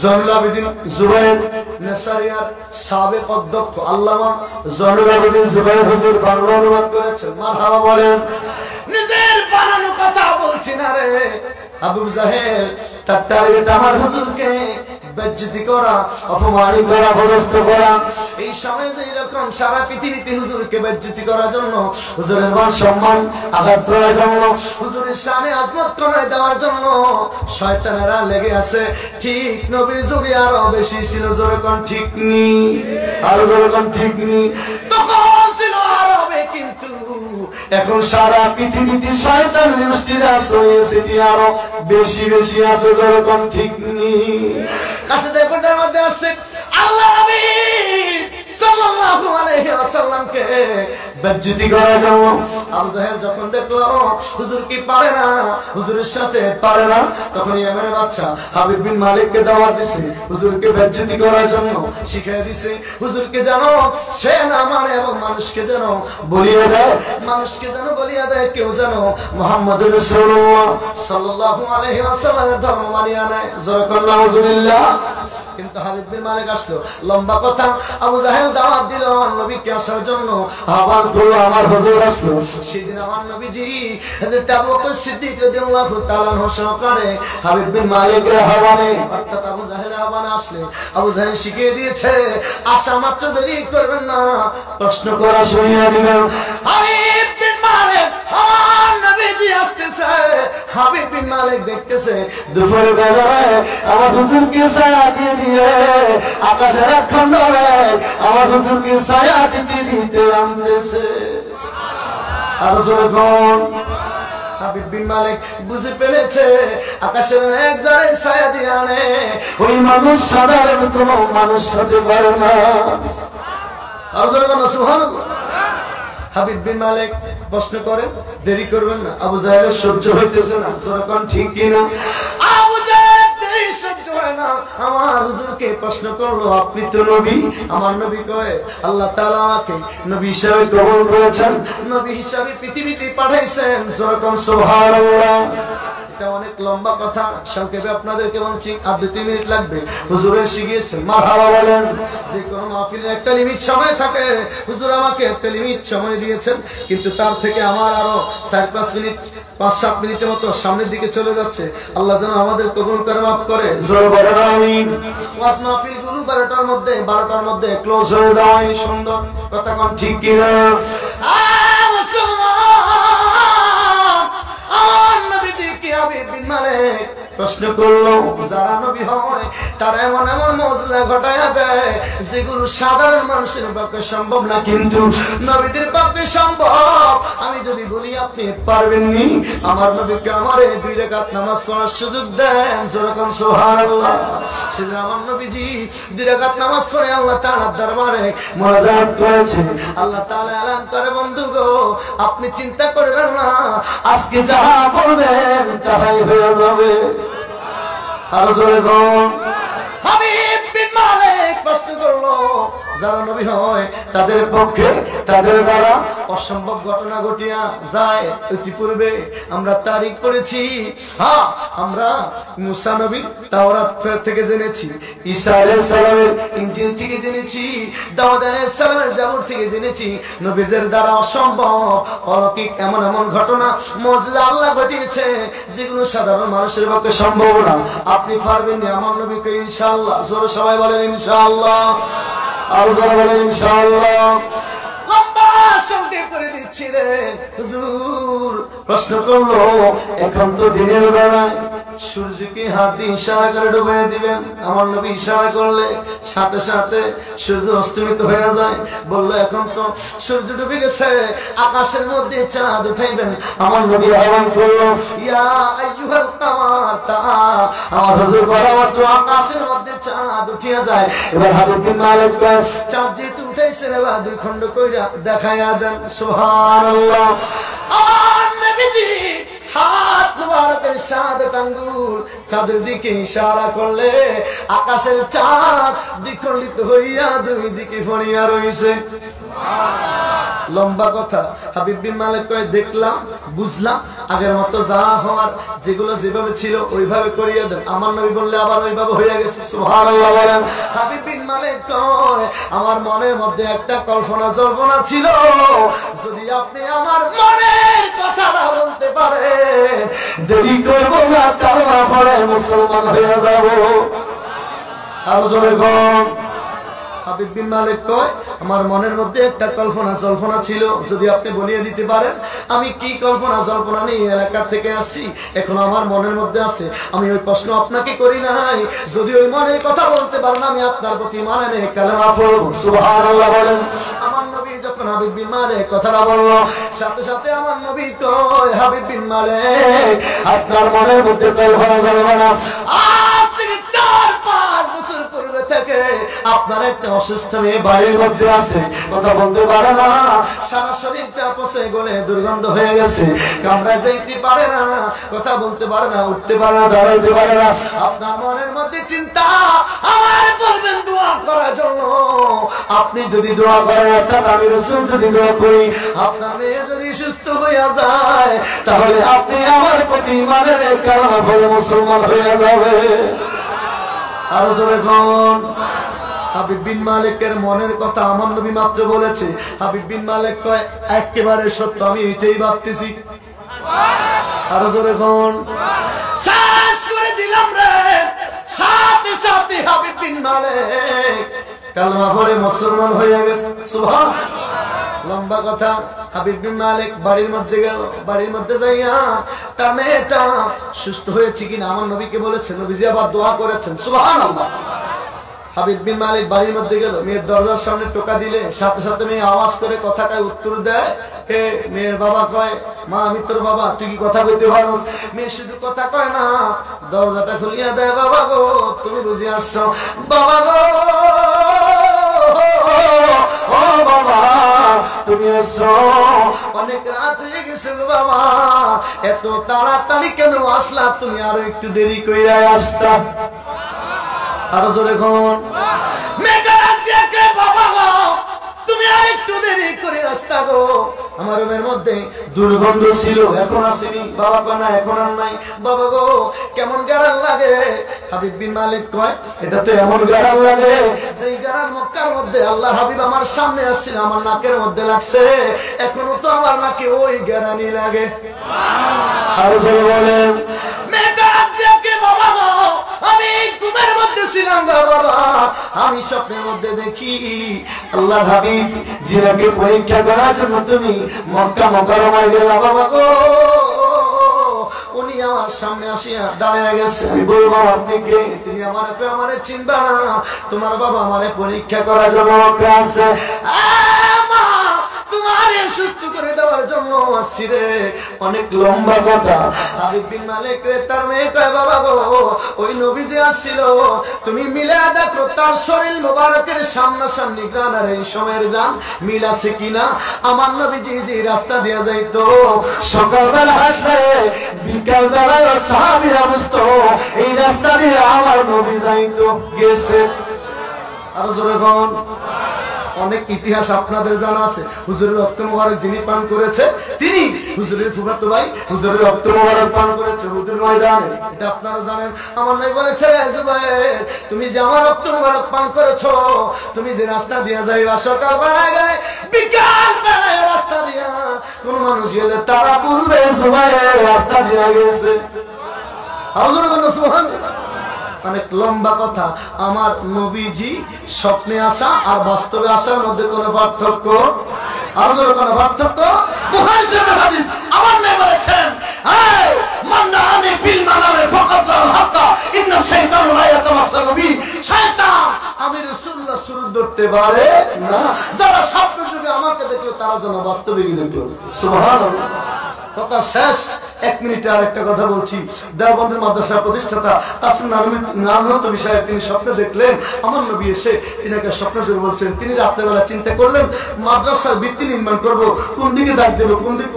জয়নুল আবেদিন জুবায়ের নেসারিয়ার সাবেক অধ্যক্ষ আল্লামা জয়নুল আবেদিন জুবায়ের হুজুর বাংলা অনুবাদ করেছেন। মারহাবা বলেন। নিজের বানানো কথা বলছি না রে। আবু জাহেল তার টার্গেট আমার হুজুরকে বেজ্জতি করা, অপমানিত করা, অপদস্থ করা। এই সময় যে এরকম সারা পৃথিবীতে হুজুরকে বেজ্জতি করার জন্য, হুজুরের মান সম্মান আঘাত করার জন্য, হুজুরের শানে আজমত কমায় দেওয়ার জন্য শয়তানেরা লেগে আছে। ঠিক নবীর যুগে আরো বেশি ছিল। জোরে কোন ঠিক নি? আরো জোরে কোন ঠিক নি? তখন ছিল আরবে, কিন্তু এখন সারা পৃথিবীতে শয়তান গোষ্ঠীরা ছড়িয়েছে, আরো বেশি বেশি আছে। জোরে কোন ঠিক নি? কাসিদে বুরদার মধ্যে আছে আল্লাহ নবী সাল্লাল্লাহু আলাইহি ওয়াসাল্লামকে বেজ্জতি করার জন্য আবু জাহেল যখন দেখলো হুজুর কি পারে না, হুজুরের সাথে পারে না, তখন ইয়েমেনের বাদশা হাবিব বিন মালিককে দাওয়াত দিছে হুজুরকে বেজ্জতি করার জন্য, শিখিয়ে দিছে হুজুরকে জানো সে না মানে এবং মানুষকে যেন বলিয়ে দেয়, মানুষকে যেন বলিয়ে দেয় কেউ যেন মুহাম্মদুর রাসূলুল্লাহ সাল্লাল্লাহু আলাইহি ওয়াসাল্লামের ধর্ম মানিয়ে নেয়। জোরে বলুন নাউজুবিল্লাহ। কিন্তু হাবিব বিন মালিক আসলো, লম্বা কথা। আবু জাহেল দাওয়াত দিল নবীকে আসার জন্য, আহ্বান করলো, আমার হুজুর আসলো। সেদিন আমার নবীজি হযরত আবু বকর সিদ্দিক রাদিয়াল্লাহু তাআলা সহকারে হাবিব বিন মালিকের আহ্বানে, অর্থাৎ আবু জাহেলের আহ্বানে আসলে আবু জাহেল শিখিয়ে দিয়েছে আসা মাত্র দেরি করবেন না, প্রশ্ন করা শুনিয়ে দিবেন। হাবিব বিন মালিক আমার নবীজি আসতেছে। হাবিব বিন মালিক দেখতেছে দুপুর বেলায় আমার হুজুরকে ছায়া দিয়ে আকাশের খণ্ডরে আমার হুজুরকে ছায়া দিতে দিতে আনতেছে। আর যখন হাবিব বিন মালিক বুঝে ফেলেছে আকাশের মেঘ যারে ছায়া দিয়ে আনে, ওই মানুষ সাধারণ কোন মানুষ হতে পারে না। আর যখন সুবহানাল্লাহ। হাবিব বিন মালিক প্রশ্ন করেন, দেরি করবেন না, আবু জাহেলের সহ্য হইতেছে না, যখন ঠিক কিনা? আবু জাহেল দেরি সহ্য হয় না, আমার হুজুরকে প্রশ্ন করলো, আপনি তো নবী। আমার নবী কয়, আল্লাহ তাআলা আমাকে নবী হিসেবে কবুল করেছেন, নবী হিসেবে পৃথিবীতে পাঠাইছেন, যখন সুবহানাল্লাহ। এটা অনেক লম্বা কথা, সংক্ষেপে আপনাদেরকে বলছি, আর 2-3 মিনিট লাগবে। হুজুর শিখিয়েছেন, মারহাবা বলেন। যে কোনো মাহফিলের একটা লিমিট সময় থাকে, হুজুর আমাকে একটা লিমিট সময় দিয়েছেন, কিন্তু তার থেকে আমার আরো 4-5 মিনিট 5-7 মিনিটের মতো সামনের দিকে চলে যাচ্ছে। আল্লাহ যেন আমাদের কবুল করে মাফ করে, জোরে বলেন আমিন। ওয়াজ মাহফিল গুলো 12টার মধ্যে ক্লোজ হয়ে যায়, সুন্দর কথা কোন ঠিক কিনা? প্রশ্ন করলো, যারা নবী হয় তারা এমন এমন মজলা ঘটায়া দেয় যেগুলো সাধারণ মানুষের পক্ষে সম্ভব না, কিন্তু নবীদের পক্ষে সম্ভব। আমি যদি বলি আপনি পারবেননি, আমার নবীকে আমারে 2 রাকাত নামাজ পড়ার সুযোগ দেন, যেরকম সুবহানাল্লাহ। সেদিন আমার নবীজি 2 রাকাত নামাজ পড়ে আল্লাহ তাআলার দরবারে মুনাজাত করেছে। আল্লাহ তাআলা এলান করে, বন্ধু গো, আপনি চিন্তা করবেন না, আজকে যা বলবেন তাই হয়ে যাবে। আর জোরে বল। হাবিব বিন মালিক প্রশ্ন করলো, যারা নবী হয় তাদের পক্ষে তাদের দ্বারা অসম্ভব ঘটনা ঘটিয়া যায়। ইতিপূর্বে আমরা তারিখ পড়েছি, হ্যাঁ, আমরা মুসা নবীর তাওরাত থেকে জেনেছি, ঈসা আলাইহিস সালামের ইনজিল থেকে জেনেছি, দাউদ আলাইহিস সালামের জাবুর থেকে জেনেছি। নবীদের দ্বারা অসম্ভব অলৌকিক এমন এমন ঘটনা মুজিজা আল্লাহ ঘটিয়েছে যেগুলো সাধারণ মানুষের পক্ষে সম্ভব না। আপনি পারবেন না, আমার নবীকে ইনশাআল্লাহ। জোরে সবাই বলেন ইনশাআল্লাহ, আর জোরে বলেন ইনশাআল্লাহ। লম্বা সংক্ষেপ করে দিচ্ছি রে হুজুর। প্রশ্ন করলো, এখন তো দিনের বেলায় সূর্যকে হাত দিয়ে ইশারা করে ডুবিয়ে দিবেন, আমার নবী ইশারা করলে সাথে সাথে সূর্য অস্তমিত হয়ে যায়। বললো, এখন তো সূর্য ডুবে গেছে, আকাশের মধ্যে চাঁদ উঠাইবেন। আমার নবী আহ্বান করলো, ইয়া আইয়ুহাল কামার তাআল। আমার হুজুর বলা মাত্র আকাশের মধ্যে চাঁদ উঠিয়া যায়। এবার হাবিব বিন মালিক কয়, চাঁদ যেহেতু উঠাইছে রে, 2 খণ্ড কইরা দেখাইয়া দেন। সুবহানাল্লাহ। আমার নবীজি হাত মুবারকের সাদে আঙ্গুল চাঁদের দিকে ইশারা করলে আকাশের চাঁদ দ্বিখণ্ডিত হইয়া 2 দিকে ফরিয়া রইছে। লম্বা কথা। হাবিব বিন মালিক কয়, দেখলাম, বুঝলাম, আগের মতো যা হওয়ার, যেগুলো যেভাবে ছিল ওইভাবে করিয়ে দেন। আমার নবী বললে আবার ওইভাবে হয়ে গেছে। সুবহানাল্লাহ বলেন। হাবিব বিন মালিক কয়, আমার মনের মধ্যে একটা কল্পনা জল্পনা ছিল, যদি আপনি আমার মনের কথাটা বলতে পারেন, দেরি করব না, কালমা পড়ে মুসলমান হয়ে যাব। আর জোরে বল। হাবিব বিন মালিক কয়, আমার মনের মধ্যে একটা কল্পনা জল্পনা ছিল, যদি আপনি বলিয়ে দিতে পারেন আমি কি কল্পনা জল্পনা নিয়ে এলাকা থেকে আসছি, এখন আমার মনের মধ্যে আছে। আমি ওই প্রশ্ন আপনাকে করি নাই, যদি ওই মনের কথা বলতে পারেন আমি আপনার প্রতি মানে নেই কালেমা পড়ব। সুবহানাল্লাহ বলেন। আমার নবী যখন হাবিব বিন মালিক কথাটা বললো, সাথে সাথে আমার নবী কয়, হাবিব বিন মালিক, আপনার মনের মধ্যে কল্পনা জল্পনা, আজ থেকে 4-5 বছর পূর্বে থেকে আপনার একটা অসুস্থ মেয়ে বাড়ির মধ্যে আছে, কথা বলতে পারে না, সারা শরীরটা পচে গলে দুর্গন্ধ হয়ে গেছে, কামড়ায় যাইতে পারে না, কথা বলতে পারে না, উঠতে পারে না, দাঁড়াইতে পারে না। আপনার মনের মধ্যে চিন্তা, আমার বলবেন দোয়া করার জন্য। আপনি যদি দোয়া করেন, অর্থাৎ আমি রাসূল যদি দোয়া করি, আপনার মেয়ে যদি সুস্থ হইয়া যায়, তাহলে আপনি আমার প্রতি ঈমানের কালেমা পড়ে মুসলমান হয়ে যাবে। আর জোরে কোন। হাবিব বিন মালিকের মনের কথা আমার নবী মাত্র বলেছে। হাবিব বিন মালিক কয়, একেবারে সত্য, আমি এটাই ভাবতেছি। আর জোরে কোন। শেষ করে দিলাম রে, সাথে সাথে হাবিব বিন মালিক কালেমা পড়ে মুসলমান হয়ে গেছে। সুবহানাল্লাহ। লম্বা কথা। হাবিব বিন মালিক বাড়ির মধ্যে গেল, বাড়ির মধ্যে যাইয়া তার মেয়েটা সুস্থ হয়েছে কিনা আমার নবীকে বলেছে, নবীজি আবার দোয়া করেছেন। সুবহানাল্লাহ। হাবিব বিন মালিক বাড়ির মধ্যে গেল, মেয়ের দরজার সামনে টোকা দিলে সাথে সাথে মেয়ে আওয়াজ করে কথা কয়, উত্তর দেয়। হে মেয়ের বাবা কয়, মা আমি তোর বাবা, তুই কি কথা বলতে পারো? মেয়ে শুধু কথা কয় না, দরজাটা খুলিয়া দেয়, বাবা গো তুমি বুঝি আসছো, বাবা গো ও বাবা তুমি আসো, অনেক রাত হয়ে গেছে গো বাবা, এত তাড়াতাড়ি কেন আসলা? তুমি আরো একটু দেরি কইরা আসতা। আরো জোরে কোন মেয়েটা রাত দেখে বাবা গো তুমি আর একটু দেরি করে আসতা গো। আমার রুমের মধ্যে দুর্গন্ধ ছিল, এখন আসেনি। বাবা কয় না এখন আর নাই। বাবা গো কেমন গারান লাগে? হাবিব বিন মালিক কয় এটা তো এমন গারান লাগে সেই গারান মক্কার মধ্যে আল্লাহর হাবিব আমার সামনে আসছিল, আমার নাকের মধ্যে লাগছে, এখনো তো আমার নাকে ওই গারানি লাগে। আর সে বলে মেয়েটা দেখে বাবা গো আমি ঘুমের মধ্যে ছিলাম বাবা, আমি স্বপ্নের মধ্যে দেখি আল্লাহর হাবিব জিনাকে পরীক্ষা করার জন্য তুমি মক্কা মুকাররমায় গেলা বাবা গো। উনি আমার সামনে আসিয়া দাঁড়িয়ে গেছে, আমি বলবো আপনি কে? তিনি আমারে চিনবা না, তোমার বাবা আমারে পরীক্ষা করার জন্য আসছে, তোমারে সুস্থ করে দেওয়ার জন্য আসছি রে। অনেক লম্বা কথা। হাবিব বিন মালিক রে তার মেয়ে কয় বাবা গো ওই নবীজি আসছিল, তুমি মিলে দেখো তার শরীর মোবারকের সামনাসামনি গ্রান আর এই সময়ের গ্রান মিল আছে কিনা। আমার নবীজি যে রাস্তা দিয়ে যাইতো সকালবেলা হাঁটলে বিকাল বেলায় সাহাবীরা বুঝতো এই রাস্তা দিয়ে আমার নবী যাইতো গেছে। আরো জোরে কোন অনেক ইতিহাস আপনাদের জানা আছে। হুজুরের রক্ত মোবারক যিনি পান করেছে তিনি হুজুরের ফুফাতো ভাই, হুজুরের রক্ত মোবারক পান করেছে উহুদের ময়দানে, এটা আপনারা জানেন। আমার নবী বলেছে জুবায়ের তুমি যে আমার রক্ত মোবারক পান করেছো, তুমি যে রাস্তা দিয়ে যাইবা সকাল বেলায় গেলে বিকাল বেলায় রাস্তা দিয়া কোন মানুষ গেলে তারা বুঝবে জুবায়ের রাস্তা দিয়ে গেছে। হুজুর বলেন সুবহানাল্লাহ। অনেক লম্বা কথা। আমার নবীজি স্বপ্নে আসা আর বাস্তবে আসার মধ্যে কোনো পার্থক্য, আর কোনো পার্থক্য বুখারী শরীফের হাদিস। আমার নবী বলেছেন এই মান রাআনি ফিল মানামে ফাকাত আল হাক্কা ইন্না শাইতান লা ইয়াতামাসসালু বি, শয়তান আমি রাসূলুল্লাহ সুরত ধরতে পারে না, যারা স্বপ্ন যুগে আমাকে দেখলো তারা যেন বাস্তবে দেখলো। সুবহানাল্লাহ। কথা শেষ, 1 মিনিটে আরেকটা কথা বলছি। দেওবন্দের মাদ্রাসার প্রতিষ্ঠাতা তাসিম নানহতবি সাহেব তিনি স্বপ্নে দেখলেন আমার নবী এসে তিনাকে স্বপ্ন জোরে বলছেন। তিনি রাত্রেবেলা চিন্তা করলেন মাদ্রাসার ভিত্তি নির্মাণ করব, কোন দিকে দাগ দেব, কোন দিক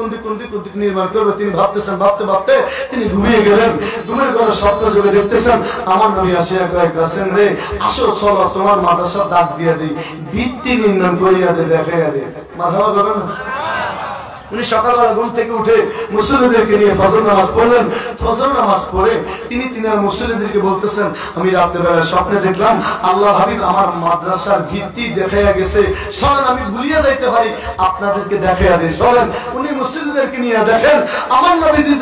নির্মাণ করবো। তিনি ভাবতেছেন, ভাবতে তিনি ঘুমিয়ে গেলেন। ঘুমের ঘরে স্বপ্ন জোরে দেখতেছেন আমার নবী আসিয়া কয়েক গাছেন রে আসো চলো তোমার মাদ্রাসার দাগ দিয়ে দিই, ভিত্তি নির্মাণ করিয়া দে, দেখাইয়া দে। মারহাবা বলেন। উনি সকালবেলা ঘুম থেকে উঠে মুসল্লিদেরকে নিয়ে ফজর নামাজ পড়লেন। ফজর নামাজ পড়ে তিনি তিনার মুসল্লিদেরকে বলতেছেন আমি রাত্রেবেলা স্বপ্নে দেখলাম আল্লাহর হাবিব আমার মাদ্রাসার ভিত্তি দেখাইয়া গেছে, চলেন আমি ভুলিয়া যাইতে পারি আপনাদেরকে দেখাইয়া দিই, চলেন। উনি মুসল্লিদেরকে নিয়ে দেখেন আমার নবীজি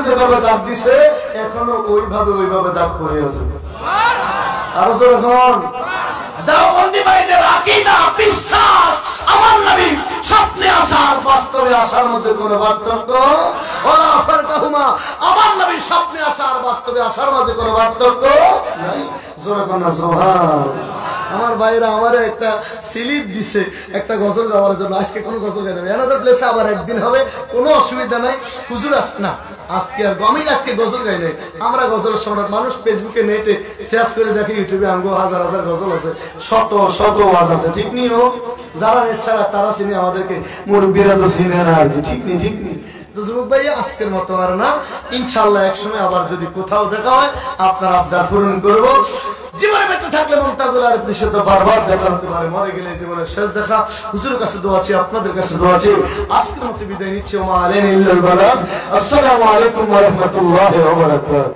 যেভাবে দাগ দিছে এখনো ওইভাবে দাগ পড়ে আছে। আরো যখন দেওবন্দি ভাইদের আকীদা বিশ্বাস আমার নবী স্বপ্নে আসার বাস্তবে আসার মধ্যে কোনো পার্থক্য ওলা ফারকাহুমা, আমার নবী স্বপ্নে আসার বাস্তবে আসার মাঝে কোনো পার্থক্য নাই। জোরে কোনা সুবহানাল্লাহ। আমার ভাইরা আমারে একটা স্লিপ দিছে একটা গজল গাওয়ার জন্য। আজকে কোনো গজল গাই না, এনাদের প্লেসে আবার একদিন হবে, কোনো অসুবিধা নাই। হুজুর না আজকে আর আমি আজকে গজল গাই নাই, আমরা গজল সম্রাট। মানুষ ফেসবুকে নেটে শেয়ার করে দেখে, ইউটিউবে আমগো হাজার গজল আছে, শত ওয়াজ আছে, ঠিক নি হোক। যারা নেট ছাড়া তারা চিনি, আমাদেরকে মুরব্বীরা তো চিনে না আর কি, ঠিক নি। তো যুবক ভাই আজকের মতো আর না, ইনশাআল্লাহ একসময় আবার যদি কোথাও দেখা হয় আপনার আবদার পূরণ করবো। জীবনে বেঁচে থাকলে মুমতাজুল আরিফের সাথে বারবার দেখা হতে পারে, মরে গেলে জীবনের শেষ দেখা। হুজুরের কাছে দোয়া আছে, আপনাদের কাছে দোয়া আছে। আজকের মতো বিদায় নিচ্ছি। ওয়া আলাইনা ইল্লাল বালাগ। আসসালামু আলাইকুম ওয়া রাহমাতুল্লাহি ওয়া বারাকাতুহু।